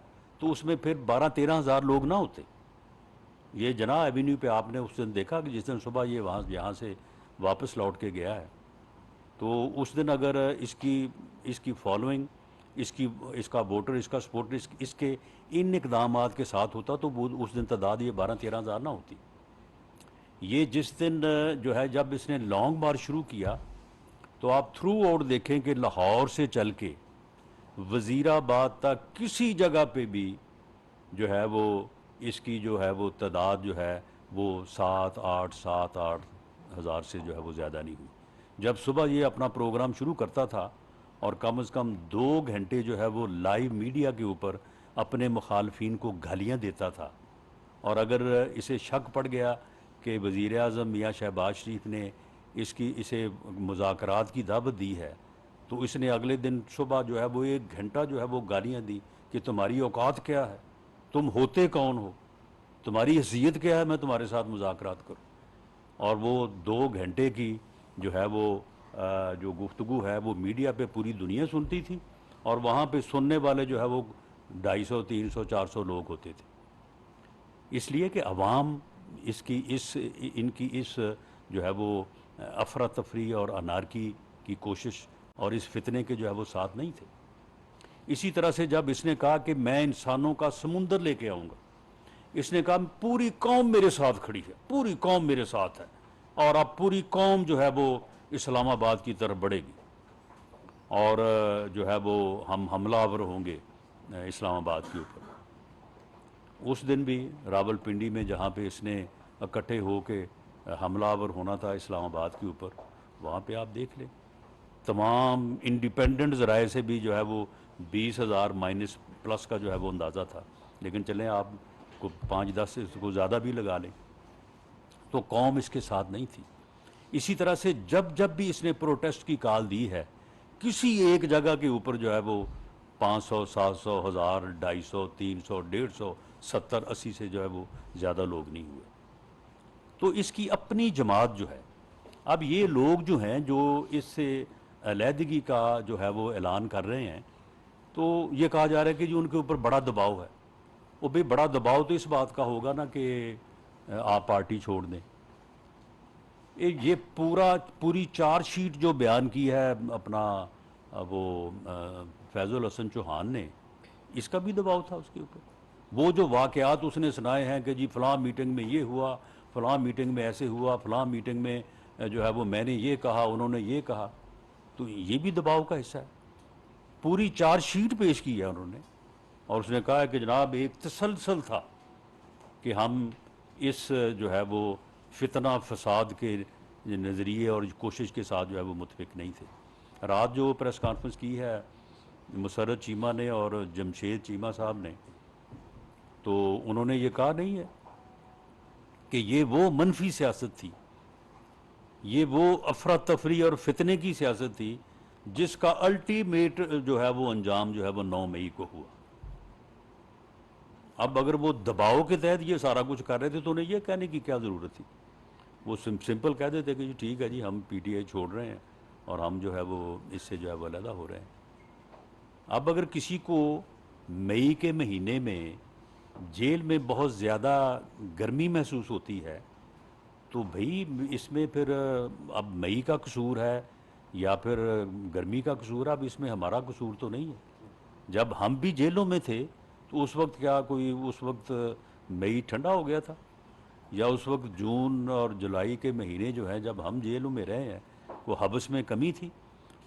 तो उसमें फिर 12-13 हज़ार लोग ना होते। ये जना एवेन्यू पे आपने उस दिन देखा कि जिस दिन सुबह ये यहाँ से वापस लौट के गया है, तो उस दिन अगर इसकी फॉलोइंग, इसका वोटर, इसका सपोर्टर इसके इन इकदामात के साथ होता तो वो उस दिन तादाद ये 12-13 हज़ार ना होती। ये जिस दिन जो है जब इसने लॉन्ग मार्च शुरू किया, तो आप थ्रू आउट देखें कि लाहौर से चल के वज़ीराबाद तक किसी जगह पे भी जो है वो इसकी जो है वो तादाद जो है वो 7-8 हज़ार से जो है वो ज़्यादा नहीं हुई। जब सुबह ये अपना प्रोग्राम शुरू करता था और कम से कम 2 घंटे जो है वो लाइव मीडिया के ऊपर अपने मुखालफिन को गालियाँ देता था, और अगर इसे शक पड़ गया कि वज़ीर आज़म मियाँ शहबाज शरीफ ने इसे मुज़ाकरात की दावत दी है, तो इसने अगले दिन सुबह जो है वो 1 घंटा जो है वो गालियाँ दी कि तुम्हारी औकात क्या है, तुम होते कौन हो, तुम्हारी हैसियत क्या है, मैं तुम्हारे साथ मुज़ाकरात करूँ। और वो 2 घंटे की जो है वो जो गुफ्तगू है वो मीडिया पे पूरी दुनिया सुनती थी, और वहाँ पे सुनने वाले जो है वो 250, 300, 400 लोग होते थे। इसलिए कि अवाम इनकी इस जो है वो अफरा तफरी और अनारकी की कोशिश और इस फितने के जो है वो साथ नहीं थे। इसी तरह से जब इसने कहा कि मैं इंसानों का समुंदर लेके आऊँगा, इसने कहा पूरी कौम मेरे साथ खड़ी है, पूरी कौम मेरे साथ है, और अब पूरी कौम जो है वो इस्लामाबाद की तरफ बढ़ेगी और जो है वो हम हमलावर होंगे इस्लामाबाद के ऊपर। उस दिन भी रावलपिंडी में जहाँ पे इसने इकट्ठे हो के हमलावर होना था इस्लामाबाद के ऊपर, वहाँ पे आप देख लें तमाम इंडिपेंडेंट ज़राए से भी जो है वो 20,000 माइनस प्लस का जो है वो अंदाज़ा था। लेकिन चलें आप को 5-10 को ज़्यादा भी लगा लें, तो कौम इसके साथ नहीं थी। इसी तरह से जब जब भी इसने प्रोटेस्ट की कॉल दी है, किसी एक जगह के ऊपर जो है वो 500, 700, 1000, 250, 300, 150, 70, 80 से जो है वो ज़्यादा लोग नहीं हुए। तो इसकी अपनी जमात जो है, अब ये लोग जो हैं जो इससे अलहदगी का जो है वो ऐलान कर रहे हैं, तो ये कहा जा रहा है कि जी उनके ऊपर बड़ा दबाव है। वो भाई बड़ा दबाव तो इस बात का होगा ना कि आप पार्टी छोड़ दें। ये पूरी चार्जशीट जो बयान की है अपना वो फैज़ुल हसन चौहान ने, इसका भी दबाव था उसके ऊपर। वो जो वाक़यात उसने सुनाए हैं कि जी फ़लाँ मीटिंग में ये हुआ, फ़लाँ मीटिंग में ऐसे हुआ, फ़लाँ मीटिंग में जो है वो मैंने ये कहा, उन्होंने ये कहा, तो ये भी दबाव का हिस्सा है। पूरी चार्जशीट पेश की है उन्होंने, और उसने कहा है कि जनाब एक तसलसल था कि हम इस जो है वो फितना फसाद के नज़रिए और कोशिश के साथ जो है वो मुतफिक नहीं थे। रात जो प्रेस कॉन्फ्रेंस की है मुसर्रत चीमा ने और जमशेद चीमा साहब ने, तो उन्होंने ये कहा नहीं है कि ये वो मनफी सियासत थी, ये वो अफरा तफरी और फितने की सियासत थी जिसका अल्टीमेट जो है वो अंजाम जो है वो 9 मई को हुआ। अब अगर वो दबाव के तहत ये सारा कुछ कर रहे थे तो उन्हें ये कहने की क्या ज़रूरत थी। वो सिंपल कह देते कि जी ठीक है जी हम पीटीआई छोड़ रहे हैं और हम जो है वो इससे जो है वो अलहदा हो रहे हैं। अब अगर किसी को मई के महीने में जेल में बहुत ज़्यादा गर्मी महसूस होती है, तो भाई इसमें फिर अब मई का कसूर है या फिर गर्मी का कसूर है, अब इसमें हमारा कसूर तो नहीं है। जब हम भी जेलों में थे तो उस वक्त क्या कोई उस वक्त मई ठंडा हो गया था, या उस वक्त जून और जुलाई के महीने जो हैं जब हम जेलों में रहे हैं वो हब्स में कमी थी।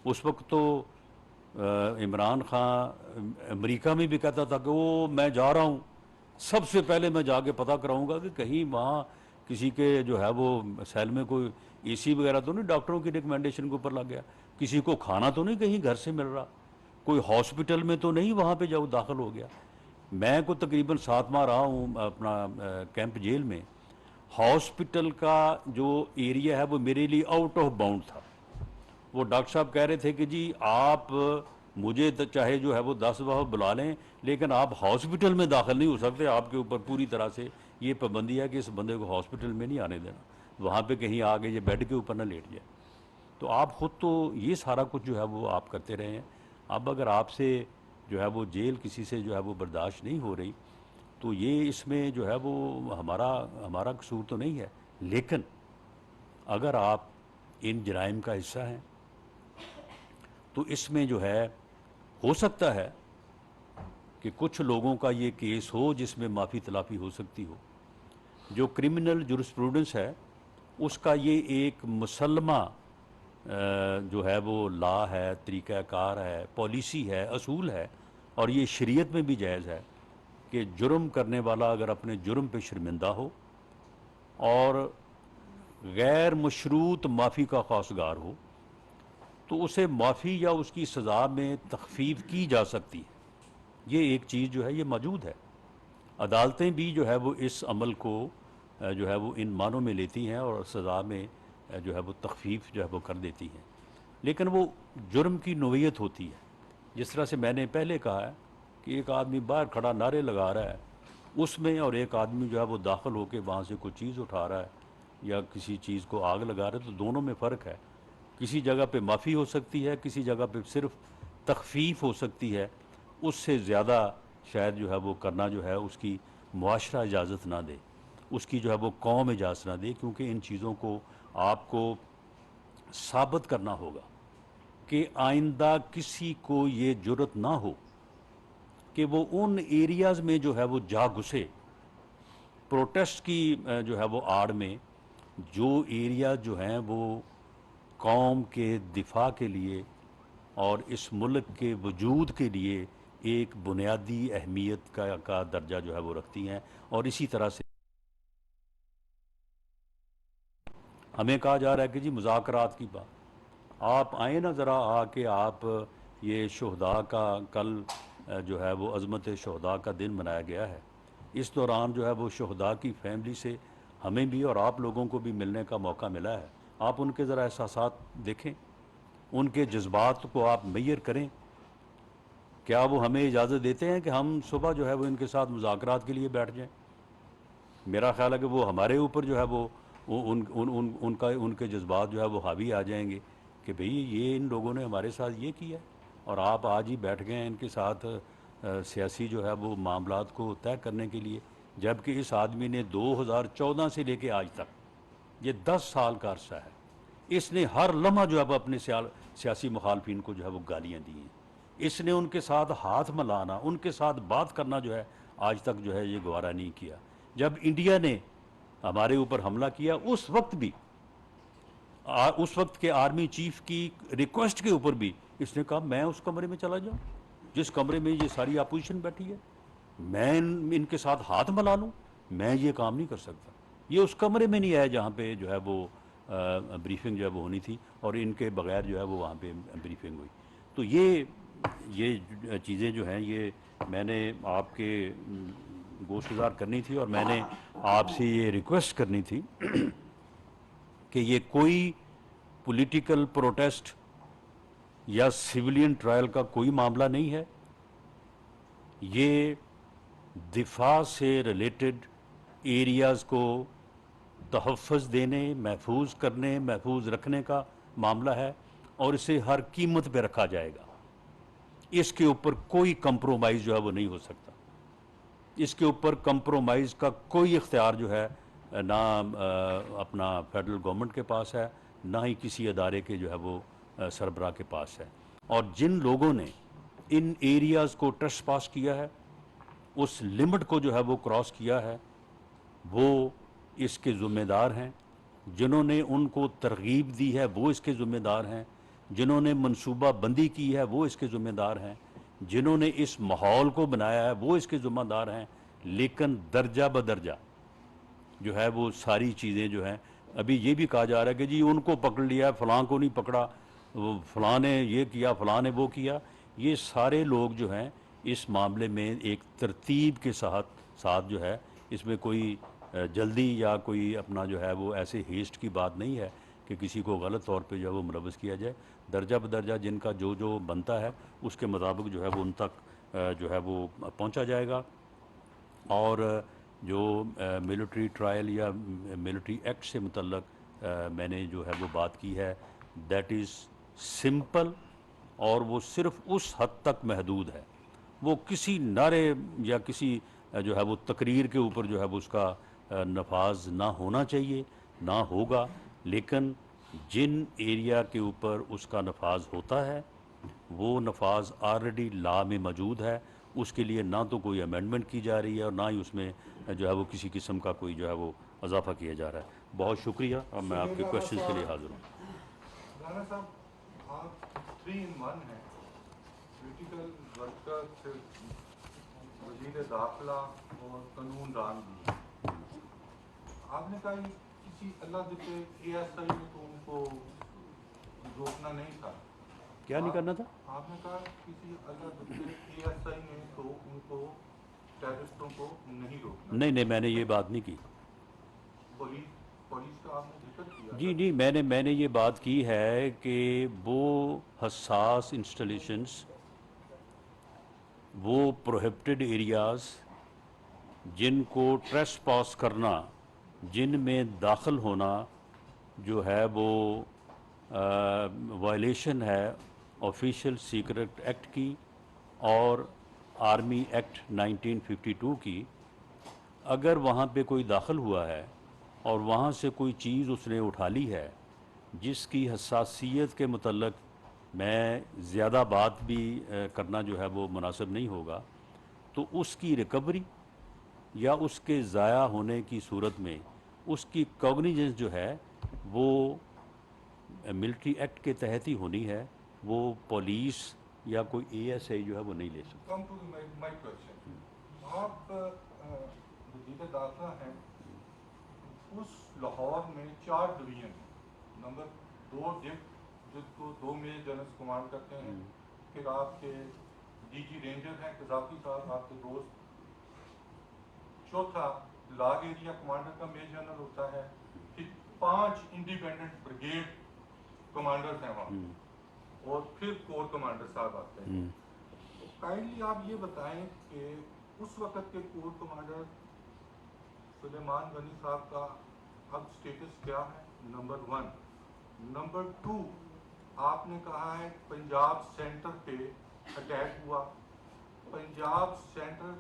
उस वक्त तो इमरान खान अमेरिका में भी कहता था कि वो मैं जा रहा हूँ, सबसे पहले मैं जाके पता कराऊंगा कि कहीं वहाँ किसी के जो है वो सेल में कोई एसी वगैरह तो नहीं डॉक्टरों की रिकमेंडेशन के ऊपर लग गया, किसी को खाना तो नहीं कहीं घर से मिल रहा, कोई हॉस्पिटल में तो नहीं वहाँ पे जाओ दाखिल हो गया। मैं को तकरीबन 7 माह रहा हूँ अपना कैंप जेल में। हॉस्पिटल का जो एरिया है वो मेरे लिए आउट ऑफ बाउंड था। वो डॉक्टर साहब कह रहे थे कि जी आप मुझे तो चाहे जो है वो 10 दफ़ा बुला लें लेकिन आप हॉस्पिटल में दाखिल नहीं हो सकते, आपके ऊपर पूरी तरह से ये पाबंदी है कि इस बंदे को हॉस्पिटल में नहीं आने देना, वहाँ पे कहीं आगे ये बेड के ऊपर ना लेट जाए। तो आप ख़ुद तो ये सारा कुछ जो है वो आप करते रहे हैं। अब अगर आपसे जो है वो जेल किसी से जो है वो बर्दाश्त नहीं हो रही, तो ये इसमें जो है वो हमारा कसूर तो नहीं है। लेकिन अगर आप इन जराइम का हिस्सा हैं तो इसमें जो है हो सकता है कि कुछ लोगों का ये केस हो जिसमें माफ़ी तलाफ़ी हो सकती हो। जो क्रिमिनल जुरिस्प्रूडेंस है उसका ये एक मुसल्लमा जो है वो लॉ है, तरीक़ाकार है, पॉलिसी है, असूल है, और ये शरीयत में भी जायज़ है कि जुर्म करने वाला अगर अपने जुर्म पे शर्मिंदा हो और गैर मशरूत माफ़ी का ख़ासगार हो तो उसे माफ़ी या उसकी सज़ा में तख़फ़ीफ़ की जा सकती है। ये एक चीज़ जो है ये मौजूद है। अदालतें भी जो है वो इस अमल को जो है वो इन मानों में लेती हैं और सज़ा में जो है वो तख़फ़ीफ़ जो है वो कर देती हैं। लेकिन वो जुर्म की नोयत होती है। जिस तरह से मैंने पहले कहा है कि एक आदमी बाहर खड़ा नारे लगा रहा है उसमें, और एक आदमी जो है वो दाखिल होकर वहाँ से कोई चीज़ उठा रहा है या किसी चीज़ को आग लगा रहा है, तो दोनों में फ़र्क है। किसी जगह पे माफ़ी हो सकती है, किसी जगह पे सिर्फ तख़फ़ीफ़ हो सकती है। उससे ज़्यादा शायद जो है वो करना जो है उसकी मुआशरा इजाज़त ना दे। उसकी जो है वो कौम इजाज़त ना दे, क्योंकि इन चीज़ों को आपको साबित करना होगा कि आइंदा किसी को ये जुर्रत ना हो कि वो उन एरियाज़ में जो है वो जा घुसे प्रोटेस्ट की जो है वो आड़ में, जो एरिया जो हैं वो कौम के दिफा के लिए और इस मुल्क के वजूद के लिए एक बुनियादी अहमियत का दर्जा जो है वो रखती हैं। और इसी तरह से हमें कहा जा रहा है कि जी मुज़ाकरात की बात, आप आए ना ज़रा आके, आप ये शहदा का कल जो है वो अज़मत शहदा का दिन मनाया गया है। इस दौरान जो है वो शहदा की फैमिली से हमें भी और आप लोगों को भी मिलने का मौका मिला है। आप उनके ज़रा एहसासात देखें, उनके जज्बात को आप मैयर करें। क्या वो हमें इजाज़त देते हैं कि हम सुबह जो है वो इनके साथ मुज़ाकरात के लिए बैठ जाएं? मेरा ख्याल है कि वो हमारे ऊपर जो है वो उनके जज्बात जो है वो हावी आ जाएंगे कि भाई ये इन लोगों ने हमारे साथ ये किया और आप आज ही बैठ गए हैं इनके साथ सियासी जो है वो मामलात को तय करने के लिए, जबकि इस आदमी ने 2014 से लेके आज तक, ये 10 साल का अरसा है, इसने हर लम्हा जो है वो अपने सियासी मुखालफिन को जो है वो गालियाँ दी हैं। इसने उनके साथ हाथ मिलाना, उनके साथ बात करना जो है आज तक जो है ये गवारा नहीं किया। जब इंडिया ने हमारे ऊपर हमला किया उस वक्त भी, उस वक्त के आर्मी चीफ की रिक्वेस्ट के ऊपर भी इसने कहा मैं उस कमरे में चला जाऊं जिस कमरे में ये सारी अपोजिशन बैठी है, मैं इनके साथ हाथ मिला लूं, मैं ये काम नहीं कर सकता। ये उस कमरे में नहीं आया जहाँ पे जो है वो ब्रीफिंग जो है वो होनी थी, और इनके बगैर जो है वो वहाँ पे ब्रीफिंग हुई। तो ये चीज़ें जो हैं ये मैंने आपके गोशगुजार करनी थी, और मैंने आपसे ये रिक्वेस्ट करनी थी कि ये कोई पॉलिटिकल प्रोटेस्ट या सिविलियन ट्रायल का कोई मामला नहीं है। ये दिफा से रिलेटेड एरियाज़ को तहफ़्फ़ुज़ देने, महफूज करने, महफूज रखने का मामला है, और इसे हर कीमत पे रखा जाएगा। इसके ऊपर कोई कंप्रोमाइज़ जो है वो नहीं हो सकता। इसके ऊपर कंप्रोमाइज़ का कोई इख्तियार जो है ना अपना फेडरल गवर्नमेंट के पास है, ना ही किसी अदारे के जो है वो सरबराह के पास है। और जिन लोगों ने इन एरियाज़ को ट्रेसपास किया है, उस लिमिट को जो है वो क्रॉस किया है, वो इसके ज़िम्मेदार हैं। जिन्होंने उनको तरगीब दी है वो इसके ज़िम्मेदार हैं। जिन्होंने मनसूबा बंदी की है वो इसके ज़िम्मेदार हैं। जिन्होंने इस माहौल को बनाया है वो इसके ज़िम्मेदार हैं। लेकिन दर्जा बदर्जा जो है वो सारी चीज़ें जो हैं, अभी ये भी कहा जा रहा है कि जी उनको पकड़ लिया, फ़लाँ को नहीं पकड़ा, वो फ़लाँ ने ये किया, फ़लाँ ने वो किया। ये सारे लोग जो हैं इस मामले में एक तरतीब के साथ जो है, इसमें कोई जल्दी या कोई अपना जो है वो ऐसे हेस्ट की बात नहीं है कि किसी को गलत तौर पे जो है वो मुलव्वस किया जाए। दर्जा बदर्जा जिनका जो जो बनता है उसके मुताबिक जो है वो उन तक जो है वो पहुंचा जाएगा। और जो मिलिट्री ट्रायल या मिलिट्री एक्ट से मुतल्लक मैंने जो है वो बात की है, दैट इज़ सिंपल, और वो सिर्फ उस हद तक महदूद है। वो किसी नारे या किसी जो है वो तकरीर के ऊपर जो है वो उसका नफाज ना होना चाहिए, ना होगा। लेकिन जिन एरिया के ऊपर उसका नफाज होता है वो नफाज ऑलरेडी लॉ में मौजूद है। उसके लिए ना तो कोई अमेंडमेंट की जा रही है और ना ही उसमें जो है वो किसी किस्म का कोई जो है वो इजाफा किया जा रहा है। बहुत शुक्रिया, और मैं आपके क्वेश्चन के लिए हाजिर हूँ। राणा साहब, आप 3 in 1 हैं, पॉलिटिकल वर्कर, वजीर दाखिला और कानून रान भी। आपने कहा किसी अल्लाह दिखे ASI ने तो उनको रोकना नहीं था। क्या नहीं करना था? आपने कहा किसी अल्लाह दिखे ASI ने तो उनको, टेररिस्टों को नहीं रोकना। नहीं, मैंने ये बात नहीं की। पुलिस का आपने जिक्र किया। जी नहीं, मैंने ये बात की है कि वो हसास इंस्टॉलेशंस, वो प्रोहिबिटेड एरियाज़ जिनको ट्रेस पास करना, जिनमें दाखिल होना जो है वो वायलेशन है ऑफिशियल सीक्रेट एक्ट की और आर्मी एक्ट 1952 की, अगर वहाँ पे कोई दाखिल हुआ है और वहाँ से कोई चीज़ उसने उठा ली है जिसकी हसासियत के मतलब मैं ज़्यादा बात भी करना जो है वो मुनासिब नहीं होगा, तो उसकी रिकवरी या उसके ज़ाया होने की सूरत में उसकी कॉग्निजेंस जो है वो मिलिट्री एक्ट के तहत ही होनी है। वो पुलिस या कोई एएसआई जो है वो नहीं ले सकती। कम टू माय क्वेश्चन, आप वजीर दाखिला हैं, उस लाहौर में 4 डिवीजन हैं, नंबर 2 डिप्ट जिसको 2 मेजर जनरल कमांड करते हैं, फिर आपके डीजी रेंजर हैं कजाफी साहब आपके दोस्त, चौथा लाग एरिया कमांडर का मेजर जनरल होता है, फिर 5 इंडिपेंडेंट ब्रिगेड कमांडर्स हैं वहाँ, और फिर कोर कमांडर साहब आते हैं। तो काइंडली आप ये बताएं कि उस वक्त के कोर कमांडर सुलेमान गनी साहब का अब स्टेटस क्या है, नंबर 1। नंबर 2, आपने कहा है पंजाब सेंटर पे अटैक हुआ। पंजाब सेंटर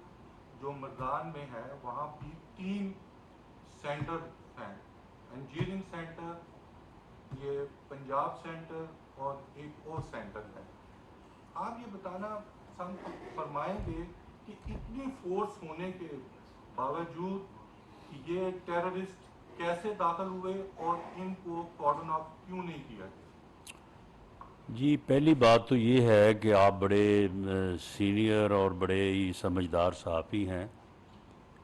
जो मर्दान में है वहाँ भी 3 सेंटर हैं, इंजीनियरिंग सेंटर, ये पंजाब सेंटर और एक और सेंटर है। आप ये बताना फरमाएंगे कि इतनी फोर्स होने के बावजूद ये टेररिस्ट कैसे दाखिल हुए और इनको कॉर्डन ऑफ क्यों नहीं किया गया? जी, पहली बात तो ये है कि आप बड़े सीनियर और बड़े ही समझदार सहाफ़ी हैं।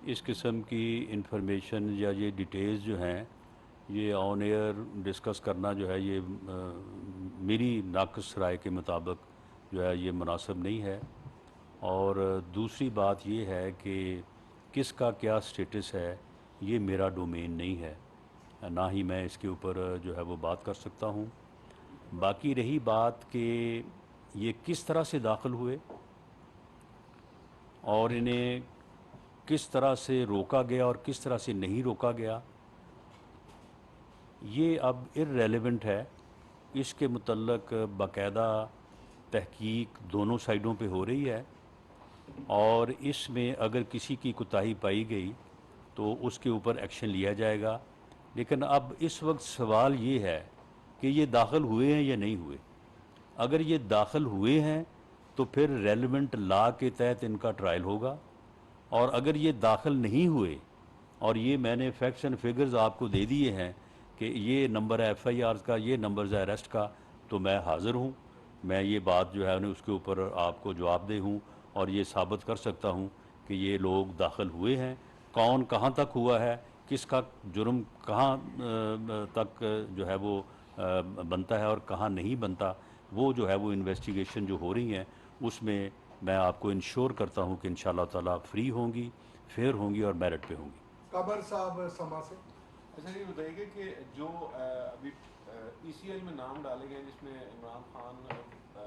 इस किस्म की इंफॉर्मेशन या ये डिटेल्स जो हैं ये ऑन एयर डिस्कस करना जो है ये मेरी नाक़िस राय के मुताबिक जो है ये मुनासिब नहीं है। और दूसरी बात ये है कि किसका क्या स्टेटस है ये मेरा डोमेन नहीं है, ना ही मैं इसके ऊपर जो है वो बात कर सकता हूँ। बाकी रही बात कि ये किस तरह से दाखिल हुए और इन्हें किस तरह से रोका गया और किस तरह से नहीं रोका गया, ये अब इर्रेलेवेंट है। इसके मुतल्लक बाकायदा तहकीक दोनों साइडों पे हो रही है और इसमें अगर किसी की कोताही पाई गई तो उसके ऊपर एक्शन लिया जाएगा। लेकिन अब इस वक्त सवाल ये है कि ये दाखिल हुए हैं या नहीं हुए। अगर ये दाखिल हुए हैं तो फिर रेलेवेंट लॉ के तहत इनका ट्रायल होगा, और अगर ये दाखिल नहीं हुए और ये मैंने फैक्ट्स एंड फिगर्स आपको दे दिए हैं कि ये नंबर है एफआईआर का, ये नंबर है अरेस्ट का, तो मैं हाज़िर हूँ। मैं ये बात जो है उन्हें उसके ऊपर आपको जवाबदेह हूँ और ये साबित कर सकता हूँ कि ये लोग दाखिल हुए हैं। कौन कहाँ तक हुआ है, किसका जुर्म कहाँ तक जो है वो बनता है और कहाँ नहीं बनता, वो जो है वो इन्वेस्टिगेशन जो हो रही हैं उसमें मैं आपको इंश्योर करता हूँ कि इंशाअल्लाह ताला फ्री होंगी, फेयर होंगी और मेरिट पे होंगी। काबर साहब समा से। अच्छा, ये बताइए कि जो अभी ईसीएल में नाम डाले गए जिसमें इमरान खान,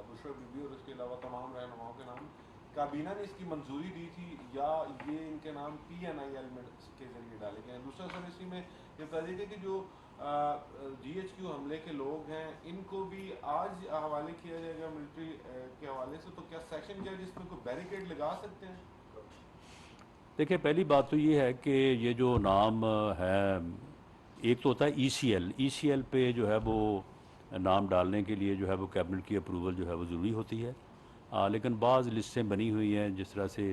बुशरा बीबी और उसके अलावा तमाम रहनुमाओं के नाम, काबीना ने इसकी मंजूरी दी थी या ये इनके नाम पीएनआई एलिमेंट के जरिए डाले गए हैं? दूसरा सर इसी में ये बता दीजिए कि जो जीएचक्यू हमले के लोग हैं इनको भी आज हवाले किया जाएगा मिलिट्री के हवाले से, तो क्या सेक्शन जज इसमें कोई बैरिकेड लगा सकते हैं? देखिए, पहली बात तो ये है कि ये जो नाम है, एक तो होता है ईसीएल पे जो है वो नाम डालने के लिए जो है वो कैबिनेट की अप्रूवल जो है वो ज़रूरी होती है। लेकिन बाज़ लिस्टें बनी हुई हैं, जिस तरह से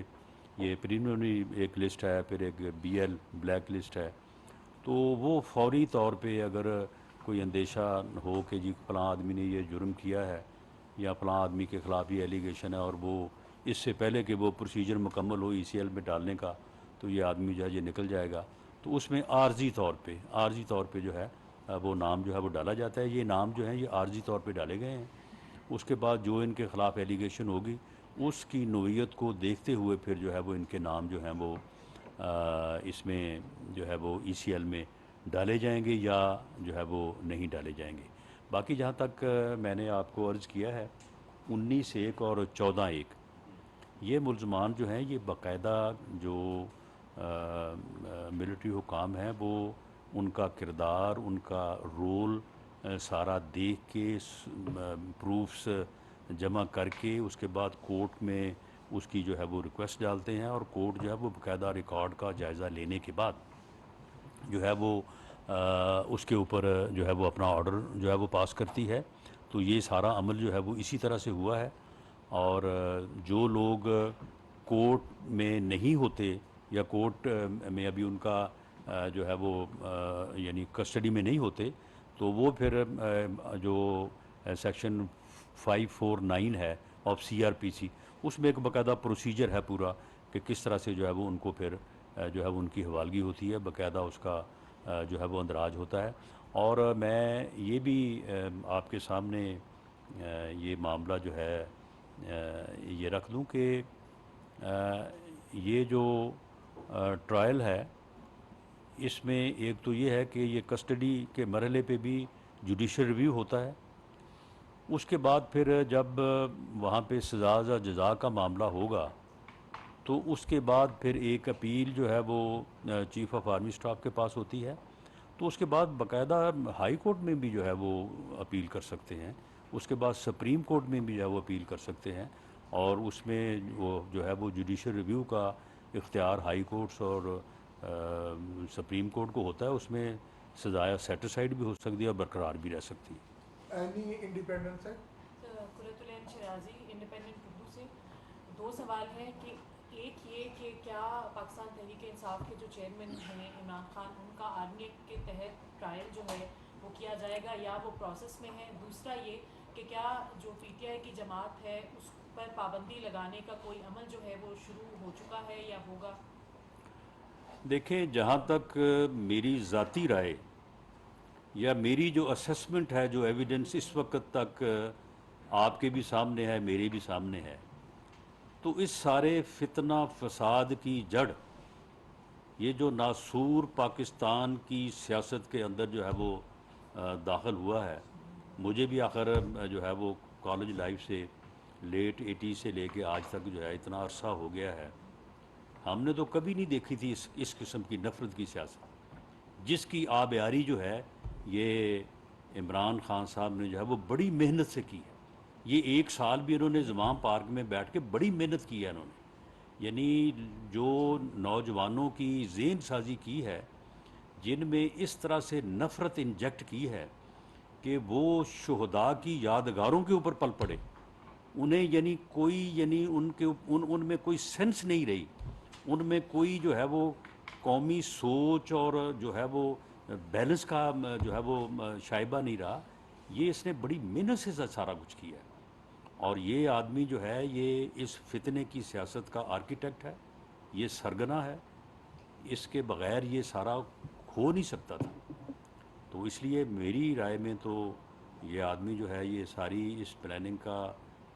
ये प्रीलिमिनरी एक लिस्ट है, फिर एक बीएल ब्लैक लिस्ट है, तो वो फौरी तौर पे अगर कोई अंदेशा हो कि जी फ़लाँ आदमी ने ये जुर्म किया है या फ़लाँ आदमी के ख़िलाफ़ ये एलिगेशन है और वो इससे पहले कि वो प्रोसीजर मुकम्मल हो ईसीएल में डालने का, तो ये आदमी जो है ये निकल जाएगा। तो उसमें आर्जी तौर पे जो है वो नाम जो है वो डाला जाता है। ये नाम जो है ये आर्जी तौर पे डाले गए हैं। उसके बाद जो इनके ख़िलाफ़ एलिगेशन होगी उसकी नोयत को देखते हुए फिर जो है वो इनके नाम जो हैं वो इसमें जो है वो ईसीएल में डाले जाएंगे या जो है वो नहीं डाले जाएंगे। बाकी जहाँ तक मैंने आपको अर्ज़ किया है 19-1 और 14-1 ये मुल्ज़मान जो हैं ये बाकायदा जो मिलिट्री हुकाम हैं वो उनका किरदार, उनका रोल सारा देख के प्रूफ्स जमा करके उसके बाद कोर्ट में उसकी जो है वो रिक्वेस्ट डालते हैं और कोर्ट जो है वो बाकायदा रिकॉर्ड का जायज़ा लेने के बाद जो है वो उसके ऊपर जो है वो अपना ऑर्डर जो है वो पास करती है। तो ये सारा अमल जो है वो इसी तरह से हुआ है। और जो लोग कोर्ट में नहीं होते या कोर्ट में अभी उनका जो है वो यानी कस्टडी में नहीं होते, तो वो फिर जो सेक्शन 549 है ऑफ CRPC, उसमें एक बाकायदा प्रोसीजर है पूरा कि किस तरह से जो है वो उनको फिर जो है वो उनकी हवालगी होती है, बाकायदा उसका जो है वो अंदराज होता है। और मैं ये भी आपके सामने ये मामला जो है ये रख दूं कि ये जो ट्रायल है, इसमें एक तो ये है कि ये कस्टडी के मरहले पे भी जुडिशल रिव्यू होता है। उसके बाद फिर जब वहाँ पे सज़ा जज़ा का मामला होगा तो उसके बाद फिर एक अपील जो है वो चीफ़ ऑफ आर्मी स्टाफ के पास होती है। तो उसके बाद बाकायदा हाई कोर्ट में भी जो है वो अपील कर सकते हैं, उसके बाद सुप्रीम कोर्ट में भी जो है वो अपील कर सकते हैं। और उसमें वो जो है वो जुडिशल रिव्यू का इख्तियार हाई कोर्ट्स और सुप्रीम कोर्ट को होता है। उसमें सज़ाया सेटिसाइड भी हो सकती है और बरकरार भी रह सकती है। एनी इंडिपेंडेंस है? कुरतुलैन शराजी, इंडिपेंडेंट उर्दू से। दो सवाल हैं कि एक ये कि क्या पाकिस्तान तहरीक इंसाफ के जो चेयरमैन हैं इमरान खान, उनका आर्मी एक्ट के तहत ट्रायल जो है वो किया जाएगा या वो प्रोसेस में है? दूसरा ये कि क्या जो PTI की जमात है उस पर पाबंदी लगाने का कोई अमल जो है वो शुरू हो चुका है या होगा? देखें, जहाँ तक मेरी ज़ाती राय या मेरी जो असेसमेंट है, जो एविडेंस इस वक्त तक आपके भी सामने है, मेरे भी सामने है, तो इस सारे फितना फसाद की जड़ ये जो नासूर पाकिस्तान की सियासत के अंदर जो है वो दाखिल हुआ है। मुझे भी आखिर जो है वो कॉलेज लाइफ से लेट 80 से लेके आज तक जो है इतना अरसा हो गया है, हमने तो कभी नहीं देखी थी इस किस्म की नफरत की सियासत, जिसकी आबियारी जो है ये इमरान खान साहब ने जो है वो बड़ी मेहनत से की है। ये 1 साल भी इन्होंने ज़माम पार्क में बैठ के बड़ी मेहनत की है इन्होंने, यानी जो नौजवानों की ज़हन साजी की है, जिनमें इस तरह से नफ़रत इंजेक्ट की है कि वो शुहदा की यादगारों के ऊपर पल पड़े, उन्हें यानी कोई यानी उनमें कोई सेंस नहीं रही, उनमें कोई जो है वो कौमी सोच और जो है वो बैलेंस का जो है वो शाइबा नहीं रहा। ये इसने बड़ी मेहनत से सारा कुछ किया है। और ये आदमी जो है ये इस फितने की सियासत का आर्किटेक्ट है, ये सरगना है, इसके बग़ैर ये सारा हो नहीं सकता था। तो इसलिए मेरी राय में तो ये आदमी जो है ये सारी इस प्लानिंग का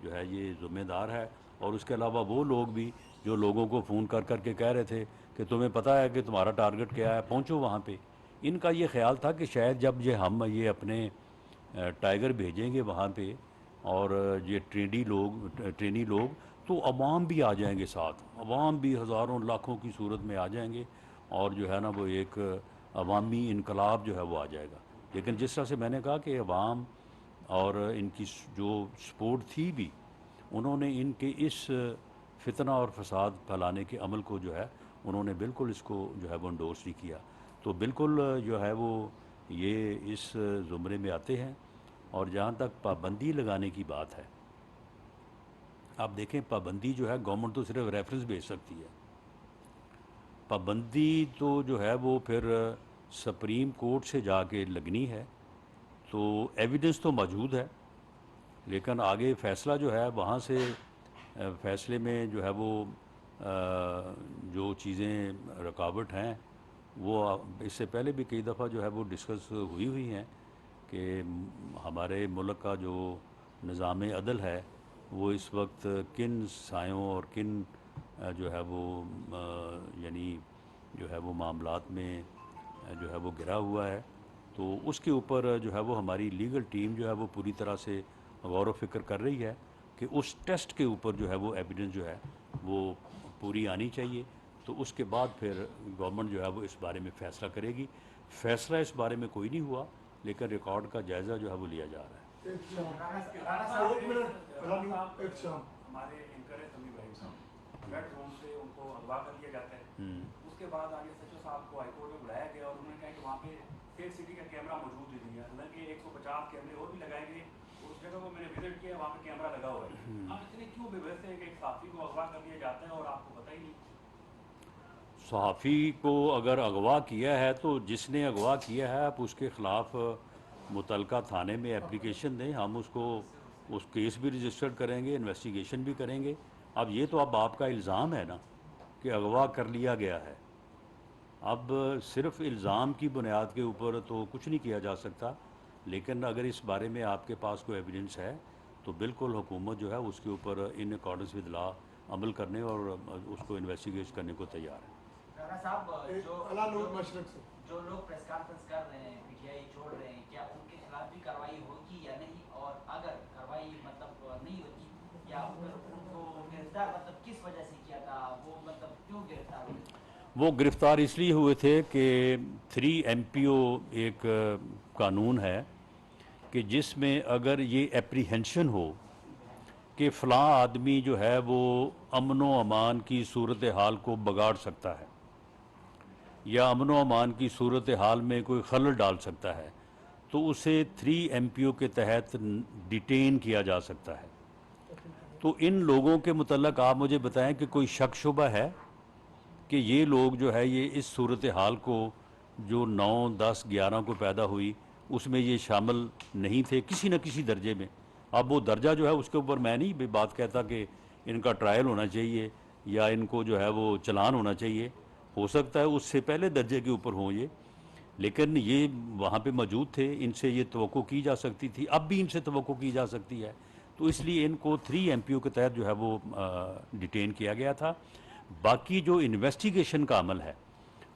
जो है ये ज़िम्मेदार है। और उसके अलावा वो लोग भी जो लोगों को फ़ोन कर कर के कह रहे थे कि तुम्हें पता है कि तुम्हारा टारगेट क्या है, पहुंचो वहाँ पे, इनका ये ख्याल था कि शायद जब हम ये अपने टाइगर भेजेंगे वहाँ पे और ये ट्रेनी लोग तो अवाम भी आ जाएंगे साथ, अवाम भी हज़ारों लाखों की सूरत में आ जाएंगे और जो है ना वो एक अवामी इनकलाब जो है वो आ जाएगा। लेकिन जिस तरह से मैंने कहा कि अवाम और इनकी जो सपोर्ट थी भी, उन्होंने इनके इस फितना और फसाद फैलाने के अमल को जो है उन्होंने बिल्कुल इसको जो है वो इंडोर्स नहीं किया। तो बिल्कुल जो है वो ये इस ज़ुमरे में आते हैं। और जहाँ तक पाबंदी लगाने की बात है, आप देखें पाबंदी जो है गवर्नमेंट तो सिर्फ रेफरेंस भेज सकती है, पाबंदी तो जो है वो फिर सुप्रीम कोर्ट से जाके लगनी है। तो एविडेंस तो मौजूद है, लेकिन आगे फ़ैसला जो है वहाँ से फ़ैसले में जो है वो जो चीज़ें रुकावट हैं वो इससे पहले भी कई दफ़ा जो है वो डिस्कस हुई हैं कि हमारे मुल्क का जो निज़ाम अदल है वो इस वक्त किन सायों और किन जो है वो यानी जो है वो मामलात में जो है वो गिरा हुआ है। तो उसके ऊपर जो है वो हमारी लीगल टीम जो है वो पूरी तरह से गौर व फिक्र कर रही है कि उस टेस्ट के ऊपर जो है वो एविडेंस जो है वो पूरी आनी चाहिए। तो उसके बाद फिर गवर्नमेंट जो है वो इस बारे में फ़ैसला करेगी। फ़ैसला इस बारे में कोई नहीं हुआ, लेकिन रिकॉर्ड का जायज़ा जो है वो लिया जा रहा है। एक मिनट, एक मिनट, एक हमारे एंकर है तमीम भाई साहब, रेड जोन से उनको अगवा कर लिया जाता है। उसके बाद आगे सचिव साहब को हाईकोर्ट में बुलाया गया और उन्होंने कहा कि वहाँ पे फेक सिटी का कैमरा मौजूद नहीं है, हालांकि 150 कैमरे और भी लगाए गए। उस जगह को मैंने विजिट किया, वहाँ पे कैमरा लगा हुआ है। आप इतने क्यों बेबस है कि एक साथी को अगवा कर लिया जाता है और आपको पता ही नहीं? सहाफ़ी को अगर अगवा किया है तो जिसने अगवा किया है आप उसके ख़िलाफ़ मुतलका थाने में एप्लीकेशन दें, हम उसको उस केस भी रजिस्टर करेंगे, इन्वेस्टिगेशन भी करेंगे। अब ये तो अब आपका इल्ज़ाम है ना कि अगवा कर लिया गया है। अब सिर्फ इल्ज़ाम की बुनियाद के ऊपर तो कुछ नहीं किया जा सकता, लेकिन अगर इस बारे में आपके पास कोई एविडेंस है तो बिल्कुल हुकूमत जो है उसके ऊपर इन अकॉर्डेंस विद लॉ अमल करने और उसको इन्वेस्टिगेट करने को तैयार है। राणा साहब, अला नूर मशरक से जो लोग प्रेस कॉन्फ्रेंस कर रहे हैं, पीटीआई छोड़ रहे हैं, क्या उनके खिलाफ भी कार्रवाई होगी या नहीं? और अगर कार्रवाई मतलब नहीं होती या उनको गिरफ्तार मतलब किस वजह से किया था, वो मतलब क्यों गिरफ्तार हुए? वो गिरफ़्तार इसलिए हुए थे कि 3 MPO एक कानून है कि जिसमें अगर ये एप्रीहेंशन हो कि फ़लाँ आदमी जो है वो अमन व अमान की सूरत हाल को बिगाड़ सकता है या अमन व अमान की सूरत हाल में कोई खलल डाल सकता है, तो उसे 3 MPO के तहत डिटेन किया जा सकता है। तो इन लोगों के मुतल्लक आप मुझे बताएं कि कोई शक शुबा है कि ये लोग जो है ये इस सूरत हाल को जो 9, 10, 11 को पैदा हुई उसमें ये शामिल नहीं थे किसी न किसी दर्जे में। अब वो दर्जा जो है उसके ऊपर मैं नहीं भी बात कहता कि इनका ट्रायल होना चाहिए या इनको जो है वो चलान होना चाहिए, हो सकता है उससे पहले दर्जे के ऊपर हों ये, लेकिन ये वहाँ पे मौजूद थे, इनसे ये तवक्को की जा सकती थी, अब भी इनसे तवक्को की जा सकती है। तो इसलिए इनको 3 MPO के तहत जो है वो डिटेन किया गया था। बाकी जो इन्वेस्टिगेशन का अमल है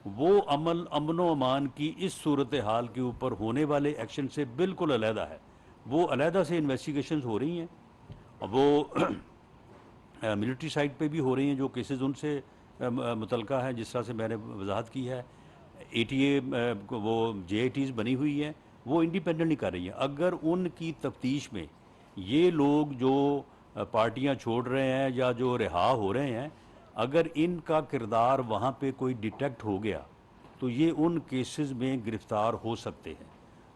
वो अमल अमन व अमान की इस सूरत हाल के ऊपर होने वाले एक्शन से बिल्कुल अलहदा है। वो अलहदा से इन्वेस्टिगेशंस हो रही हैं, वो मिलिट्री साइड पे भी हो रही हैं जो केसेस उनसे मुतलका हैं, जिस तरह से मैंने वजाहत की है। ATA वो JITs बनी हुई हैं, वो इंडिपेंडेंट नहीं कर रही हैं। अगर उनकी तफ्तीश में ये लोग जो पार्टियां छोड़ रहे हैं या जो रिहा हो रहे हैं, अगर इनका किरदार वहाँ पे कोई डिटेक्ट हो गया तो ये उन केसेस में गिरफ़्तार हो सकते हैं।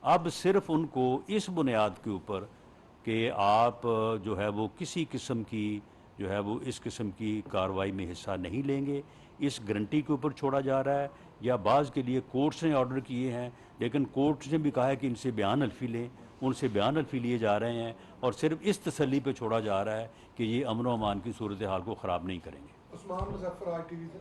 अब सिर्फ उनको इस बुनियाद के ऊपर कि आप जो है वो किसी किस्म की जो है वो इस किस्म की कार्रवाई में हिस्सा नहीं लेंगे, इस गारंटी के ऊपर छोड़ा जा रहा है। या बाज़ के लिए कोर्ट्स ने ऑर्डर किए हैं, लेकिन कोर्ट्स ने भी कहा है कि इनसे बयान हल्फी लें, उनसे बयान हल्फी लिए जा रहे हैं और सिर्फ इस तसल्ली पे छोड़ा जा रहा है कि ये अमन व अमान की सूरत हाल को ख़राब नहीं करेंगे। उस्मान मुजफ्फर ITV से।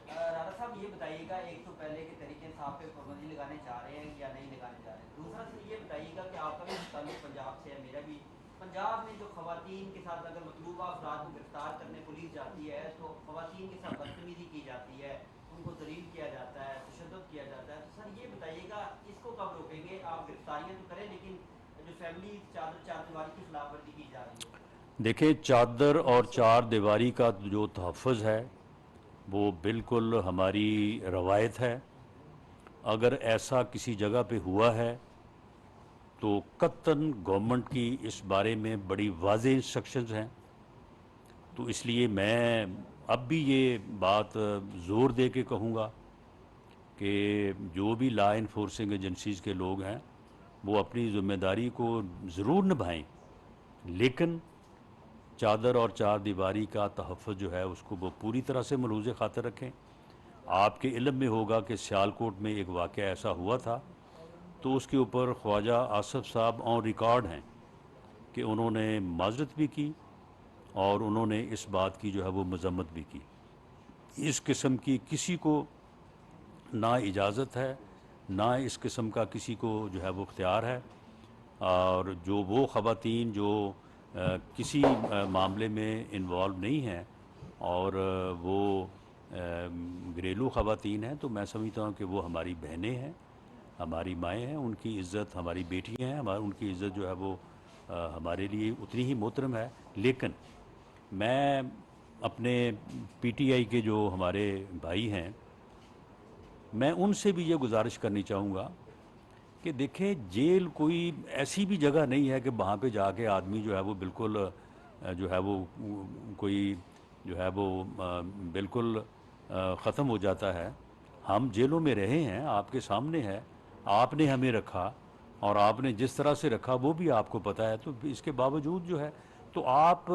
राणा साहब, ये बताइएगा, एक तो पहले के तरीके साहब पे पाबंदी लगाने जा रहे हैं या नहीं लगाने जा रहे हैं? दूसरा सर ये बताइएगा कि आपका भी ताल्लुक पंजाब से है, मेरा भी। पंजाब में जो खवातीन के साथ अगर मतलूबा अफराद को गिरफ्तार करने पुलिस जाती है तो खवातीन के साथ बदतमीजी की जाती है, उनको दलील किया जाता है, तशद्दुद किया जाता है। तो सर ये बताइएगा, इसको कब रोकेंगे? आप गिरफ्तारियाँ तो करें, लेकिन जो फैमिली चार दीवारी की खिलाफवर्जी की जा रही है। देखिए, चादर और चार दीवारी का जो तहफ़्फ़ुज़ है वो बिल्कुल हमारी रवायत है। अगर ऐसा किसी जगह पे हुआ है तो कतन गवर्नमेंट की इस बारे में बड़ी वाज़ेह इंस्ट्रक्शंस हैं। तो इसलिए मैं अब भी ये बात ज़ोर दे के कहूँगा कि जो भी लॉ इन्फोर्सिंग एजेंसीज़ के लोग हैं वो अपनी ज़िम्मेदारी को ज़रूर निभाएं, लेकिन चादर और चार दीवारी का तहफ़्फ़ुज़ जो है उसको वो पूरी तरह से मलूज़ ख़ातिर रखें। आपके इल्म में होगा कि सियालकोट में एक वाक़या ऐसा हुआ था, तो उसके ऊपर ख्वाजा आसफ़ साहब ऑन रिकॉर्ड हैं कि उन्होंने माज़रत भी की और उन्होंने इस बात की जो है वो मज़म्मत भी की। इस किस्म की किसी को ना इजाज़त है, ना इस किस्म का किसी को जो है वो इख्तियार है। और जो वो ख़वातीन जो किसी मामले में इन्वॉल्व नहीं हैं और वो घरेलू ख़वातीन हैं, तो मैं समझता हूँ कि वो हमारी बहनें हैं, हमारी माएँ हैं, उनकी इज़्ज़त, हमारी बेटियाँ हैं, उनकी इज़्ज़त जो है वो हमारे लिए उतनी ही मोहतरम है। लेकिन मैं अपने PTI के जो हमारे भाई हैं, मैं उनसे भी ये गुजारिश करनी चाहूँगा कि देखें, जेल कोई ऐसी भी जगह नहीं है कि वहाँ पे जाके आदमी जो है वो बिल्कुल जो है वो कोई जो है वो बिल्कुल ख़त्म हो जाता है। हम जेलों में रहे हैं, आपके सामने है, आपने हमें रखा और आपने जिस तरह से रखा वो भी आपको पता है। तो इसके बावजूद जो है तो आप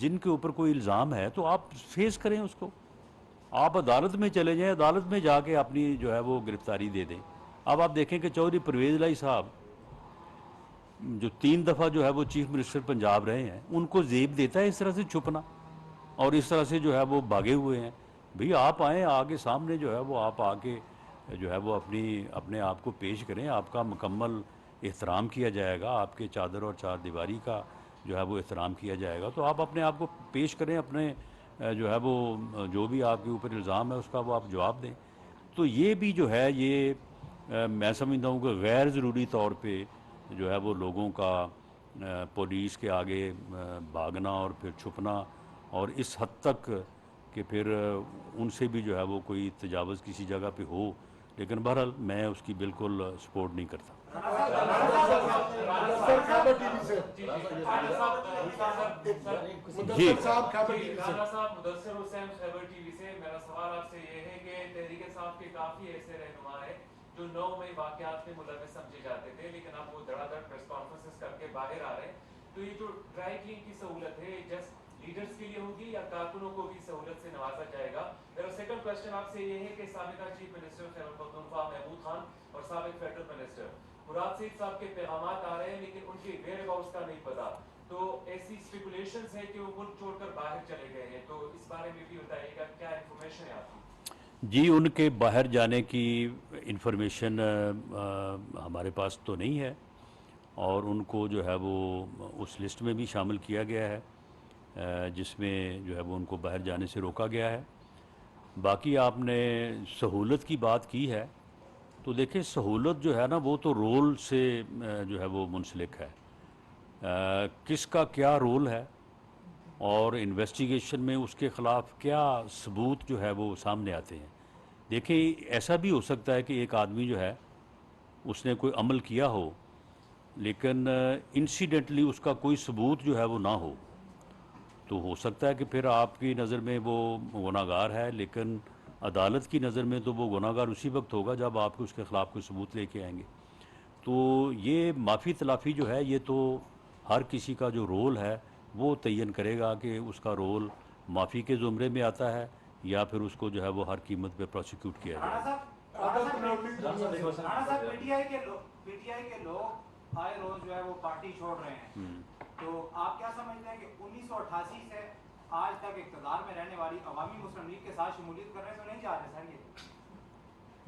जिनके ऊपर कोई इल्ज़ाम है तो आप फेस करें उसको, आप अदालत में चले जाएं, अदालत में जाके अपनी जो है वो गिरफ्तारी दे दें। अब आप देखें कि चौधरी परवेज़ लाई साहब जो 3 दफ़ा जो है वो चीफ मिनिस्टर पंजाब रहे हैं, उनको जेब देता है इस तरह से छुपना और इस तरह से जो है वो भागे हुए हैं। भई आप आएँ, आगे सामने जो है वो आप आके जो है वो अपने आप को पेश करें, आपका मुकम्मल एहतराम किया जाएगा, आपके चादर और चार दीवारी का जो है वो एहतराम किया जाएगा। तो आप अपने आप को पेश करें, अपने जो है वो जो भी आपके ऊपर इल्ज़ाम है उसका वो आप जवाब दें। तो ये भी जो है ये मैं समझता हूँ कि गैर ज़रूरी तौर पे जो है वो लोगों का पुलिस के आगे भागना और फिर छुपना और इस हद तक कि फिर उनसे भी जो है वो कोई तजावज़ किसी जगह पे हो, लेकिन बहरहाल मैं उसकी बिल्कुल सपोर्ट नहीं करता। सर खैबर टीवी से जी। मुदस्सिर साहब खैबर टीवी से। राणा साहब, मुदस्सिर हुसैन खैबर टीवी से। मेरा सवाल आपसे ये है कि तहरीक इंसाफ के काफ़ी ऐसे रहनुमा है जो 9 मई वाक़यात में मुलविस समझे जाते थे, लेकिन अब वो धड़ाधड़ प्रेस कॉन्फ्रेंसेस करके बाहर आ रहे हैं। तो ये जो ड्राई क्लीन की सहूलत है जस्ट लीडर्स के लिए होगी या कारकुनों को भी सहूलत से नवाजा जाएगा? मेरा सेकंड क्वेश्चन आपसे ये है कि साबिका चीफ मिनिस्टर खैबर पख्तूनख्वा महमूद खान और साबिक फेडरल मिनिस्टर मुराद सईद साहब के पैगामात आ रहे हैं लेकिन उनके वेयर अबाउट्स का नहीं पता। तो ऐसी स्पेकुलेशंस है कि वो मुल्क छोड़कर बाहर चले गए हैं, तो इस बारे में भी बताइएगा, क्या इंफॉर्मेशन है आपकी? जी, उनके बाहर जाने की इंफॉर्मेशन हमारे पास तो नहीं है और उनको जो है वो उस लिस्ट में भी शामिल किया गया है जिसमें जो है वो उनको बाहर जाने से रोका गया है। बाकी आपने सहूलत की बात की है, तो देखिए सहूलत जो है ना वो तो रोल से जो है वो मुंसलिक है। किसका क्या रोल है और इन्वेस्टिगेशन में उसके ख़िलाफ़ क्या सबूत जो है वो सामने आते हैं। देखिए ऐसा भी हो सकता है कि एक आदमी जो है उसने कोई अमल किया हो लेकिन इंसिडेंटली उसका कोई सबूत जो है वो ना हो, तो हो सकता है कि फिर आपकी नज़र में वो गुनाहगार है, लेकिन अदालत की नज़र में तो वो गुनाहगार उसी वक्त होगा जब आप उसके ख़िलाफ़ कोई सबूत लेके आएंगे। तो ये माफ़ी तलाफ़ी जो है ये तो हर किसी का जो रोल है वो तयन करेगा कि उसका रोल माफ़ी के ज़ुमरे में आता है या फिर उसको जो है वो हर कीमत पे प्रोसिक्यूट किया जाए। पीटीआई के लोग आए रोज जो है वो पार्टी छोड़ रहे हैं, तो आप क्या समझते हैं कि 1988 से आज तक इक़्तिदार में रहने वाली अवामी मुस्लिम लीग के साथ शमूलियत करने तो नहीं जा रहे सर? ये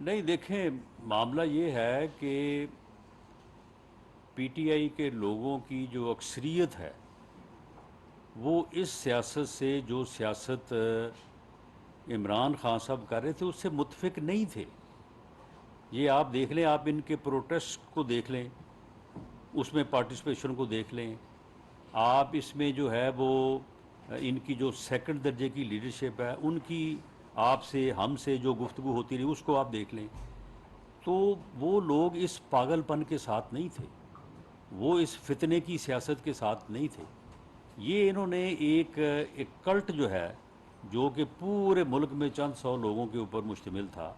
नहीं, देखें मामला ये है कि पीटीआई के लोगों की जो अक्सरियत है वो इस सियासत से, जो सियासत इमरान खान साहब कर रहे थे उससे मुतफिक नहीं थे। ये आप देख लें, आप इनके प्रोटेस्ट को देख लें, उसमें पार्टिसिपेशन को देख लें, आप इसमें जो है वो इनकी जो सेकंड दर्जे की लीडरशिप है उनकी आपसे हमसे जो गुफ्तगू होती रही उसको आप देख लें, तो वो लोग इस पागलपन के साथ नहीं थे, वो इस फितने की सियासत के साथ नहीं थे। ये इन्होंने एक कल्ट जो है जो कि पूरे मुल्क में चंद सौ लोगों के ऊपर मुश्तमिल था,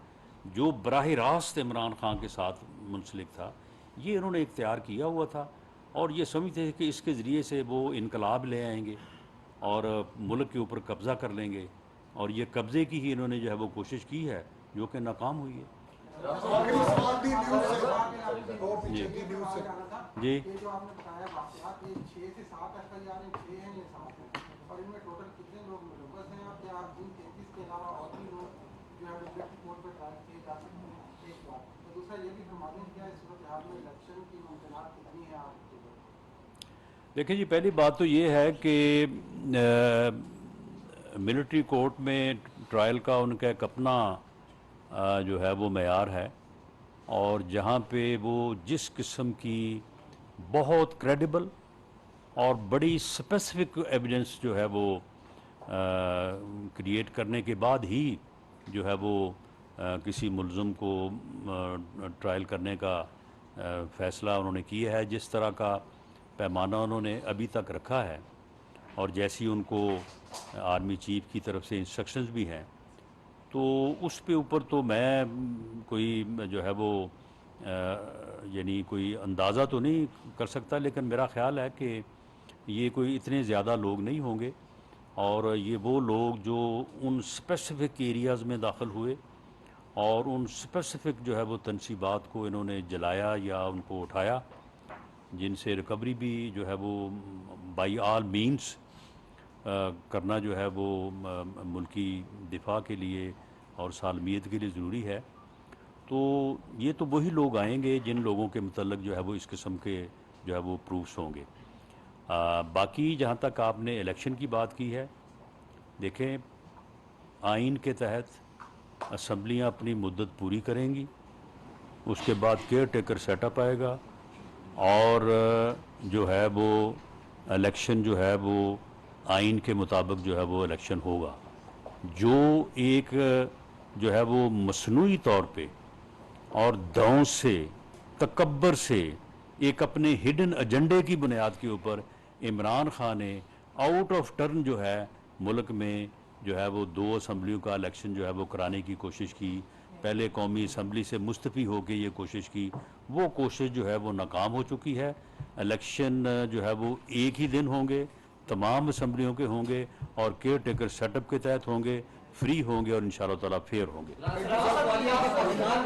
जो बराह रास्त इमरान खान के साथ मुंसलिक था, ये इन्होंने इख्तियार किया हुआ था और ये समझते थे कि इसके ज़रिए से वो इनकलाब ले आएंगे और मुल्क के ऊपर कब्ज़ा कर लेंगे, और ये कब्ज़े की ही इन्होंने जो है वो कोशिश की है जो कि नाकाम हुई है। आखिरी सवाल दी न्यूज़ से और पीछे दी न्यूज़ से। जी, ये जो आपने बताया वाक़यात, ये 6 से 7 FIR हैं, 6 हैं ये 7 हैं, और इनमें टोटल कितने लोग मुलव्वस हैं और क्या इन 33 के अलावा और भी लोग जो है वो डिप्टी कोर्ट पर ट्रायल किए जा सकते हैं? एक बात। तो दूसरा ये भी फरमा दें क्या इस सूरत हाल में इलेक्शन की मुमकिनात कितनी है आपके? देखिए जी, पहली बात तो ये है कि मिलिट्री कोर्ट में ट्रायल का उनका एक अपना जो है वो मयार है, और जहाँ पे वो जिस किस्म की बहुत क्रेडिबल और बड़ी स्पेसिफिक एविडेंस जो है वो क्रिएट करने के बाद ही जो है वो किसी मुलज़म को ट्रायल करने का फ़ैसला उन्होंने किया है। जिस तरह का पैमाना उन्होंने अभी तक रखा है और जैसी उनको आर्मी चीफ की तरफ से इंस्ट्रक्शंस भी हैं, तो उस पे ऊपर तो मैं कोई जो है वो यानी कोई अंदाज़ा तो नहीं कर सकता, लेकिन मेरा ख़्याल है कि ये कोई इतने ज़्यादा लोग नहीं होंगे और ये वो लोग जो उन स्पेसिफ़िक एरियाज़ में दाखिल हुए और उन स्पेसिफ़िक जो है वो तनसीबात को इन्होंने जलाया या उनको उठाया, जिनसे रिकवरी भी जो है वो बाई आल मीन्स करना जो है वो मुल्की दिफा के लिए और सालमियत के लिए ज़रूरी है। तो ये तो वही लोग आएंगे जिन लोगों के मतलब जो है वो इस किस्म के जो है वो प्रूफ्स होंगे। बाकी जहाँ तक आपने इलेक्शन की बात की है, देखें आइन के तहत असम्बलियाँ अपनी मुद्दत पूरी करेंगी, उसके बाद केयर टेकर सेटअप आएगा और जो है वो इलेक्शन जो है वो आइन के मुताबिक जो है वो इलेक्शन होगा। जो एक जो है वो मसनूई तौर पे और दौस से तकब्बर से एक अपने हिडन एजेंडे की बुनियाद के ऊपर इमरान खान ने आउट ऑफ टर्न जो है मुल्क में जो है वो 2 असम्बलियों का इलेक्शन जो है वो कराने की कोशिश की। पहले कौमी असम्बली से मुस्तफ़ी होकर ये कोशिश की, वो कोशिश जो है वो नाकाम हो चुकी है। इलेक्शन जो है वो एक ही दिन होंगे, तमाम असम्बलियों के होंगे और केयर टेकर सेटअप के तहत होंगे, फ्री होंगे और इंशाअल्लाह ताला फेयर होंगे।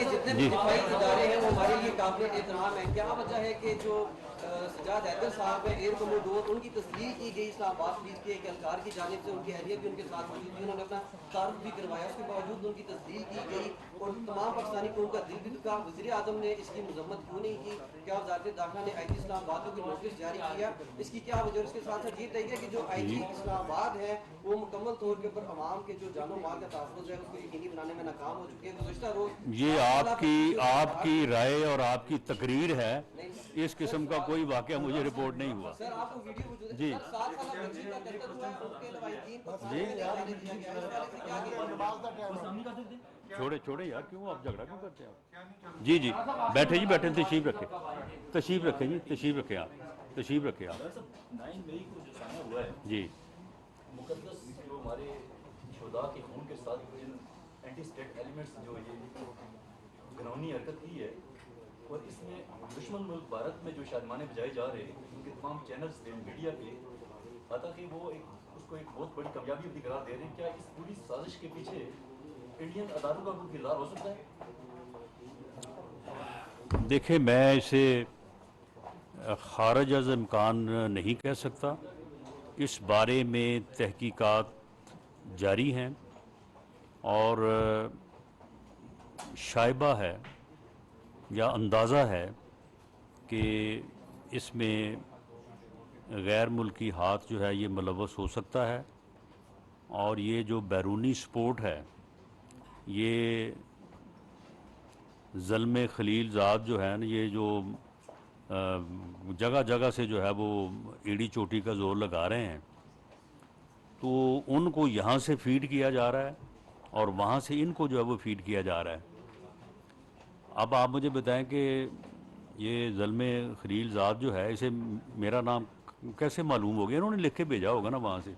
जितने भी दिफाई इदारे हैं वो हमारे लिए काबिल एहतराम है। क्या वजह है कि जो सजाद हैदर साहब है एयर कमोडोर, उनकी तस्दीक की गई इस्लामाबाद पुलिस के एक एहलकार की जानिब से, उनकी अहलिया भी उनके साथ मौजूद थी, उन्होंने अपना तारुफ भी करवाया, उसके बावजूद उनकी तस्दीक की गई और तमाम पाकिस्तानी कौम का दिल भी दुखा। वज़ीर आज़म ने इसकी मजम्मत क्यों नहीं की? क्या वज़ारत दाखिला ने IG इस्लामाबाद को नोटिस जारी किया? इसकी क्या वजह? उसके साथ साथ ये बताइए कि जो IG इस्लामाबाद है वो मुकम्मल तौर के ऊपर अवाम के जो जानो माल का तहफ़्फ़ुज़ है उसको यकीनी बनाने में नाकाम हो चुके हैं। गुज़श्ता रोज़ ये आपकी राय और आपकी तकरीर है, इस किस्म का कोई वाक़या मुझे रिपोर्ट नहीं हुआ। सर आपको वीडियो मौजूद है जी सर, 7 साल बच्ची का कत्ल हुआ है, उसके लवाहिदीन को जी क्या छोड़े यार, क्यों आप झगड़ा क्यों करते हैं आप? जी बैठे जी, बैठे, तशरीफ रखें जी, तशरीफ रखें आप 9 मई को जो सामना हुआ है जी, मुकद्दस जो हमारे शुहदा के खून के साथ जिन एंटी स्टेट एलिमेंट्स जो ये कानूनी हरकत की है और इसमें दुश्मन मुल्क भारत में जो शादमाने बजाए जा रहे हैं, उनके तमाम चैनल्स पे, मीडिया पे, हालांकि वो उसको एक बहुत बड़ी कामयाबी भी करार दे रहे हैं। क्या इस पूरी साजिश के पीछे इंडियन अदारों का कोई किरदार हो सकता है? देखिए मैं इसे खारिज अज़ इम्कान नहीं कह सकता। इस बारे में तहकीकात जारी हैं और शायबा है या अंदाज़ा है कि इसमें गैर मुल्की हाथ जो है ये मुलव्वस हो सकता है और ये जो बैरूनी सपोर्ट है ये ज़ल्म खलील ज़ाद जो है ना, ये जो जगह जगह से जो है वो एड़ी चोटी का जोर लगा रहे हैं, तो उनको यहाँ से फीड किया जा रहा है और वहाँ से इनको जो है वो फीड किया जा रहा है। अब आप मुझे बताएं कि ये ज़ल्म खलील ज़ाद जो है, इसे मेरा नाम कैसे मालूम हो गया? इन्होंने लिख के भेजा होगा ना वहाँ से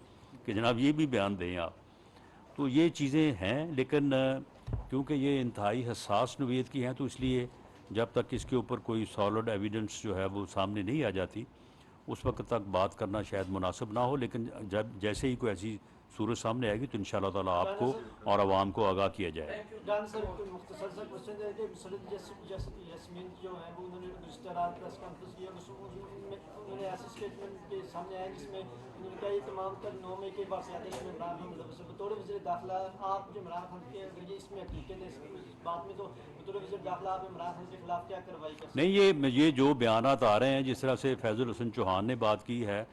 कि जनाब ये भी बयान दें आप। तो ये चीज़ें हैं, लेकिन क्योंकि ये इंतहाई हसास नोयत की हैं, तो इसलिए जब तक इसके ऊपर कोई सॉलिड एविडेंस जो है वो सामने नहीं आ जाती, उस वक्त तक बात करना शायद मुनासिब ना हो। लेकिन जब जैसे ही कोई ऐसी सूरत सामने आएगी तो इंशाअल्लाह ताला आपको और आवाम को आगाह किया जाए। नहीं, ये जो बयानात आ रहे हैं, जिस तरह से फैज़ुल हसन चौहान ने बात की है,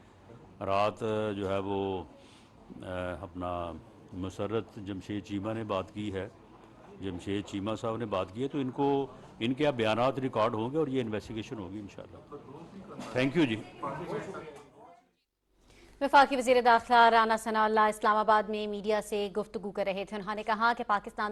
रात जो है वो अपना मुसर्रत जमशेद चीमा ने बात की है, जमशेद चीमा साहब ने बात की है, तो इनके अब बयानात रिकॉर्ड होंगे और ये इन्वेस्टिगेशन होगी इंशाअल्लाह। थैंक यू जी। वफाकी वज़ीर दाखिला राना सनाउल्लाह इस्लामाबाद में मीडिया से गुफ्तगू कर रहे थे। उन्होंने कहा कि पाकिस्तान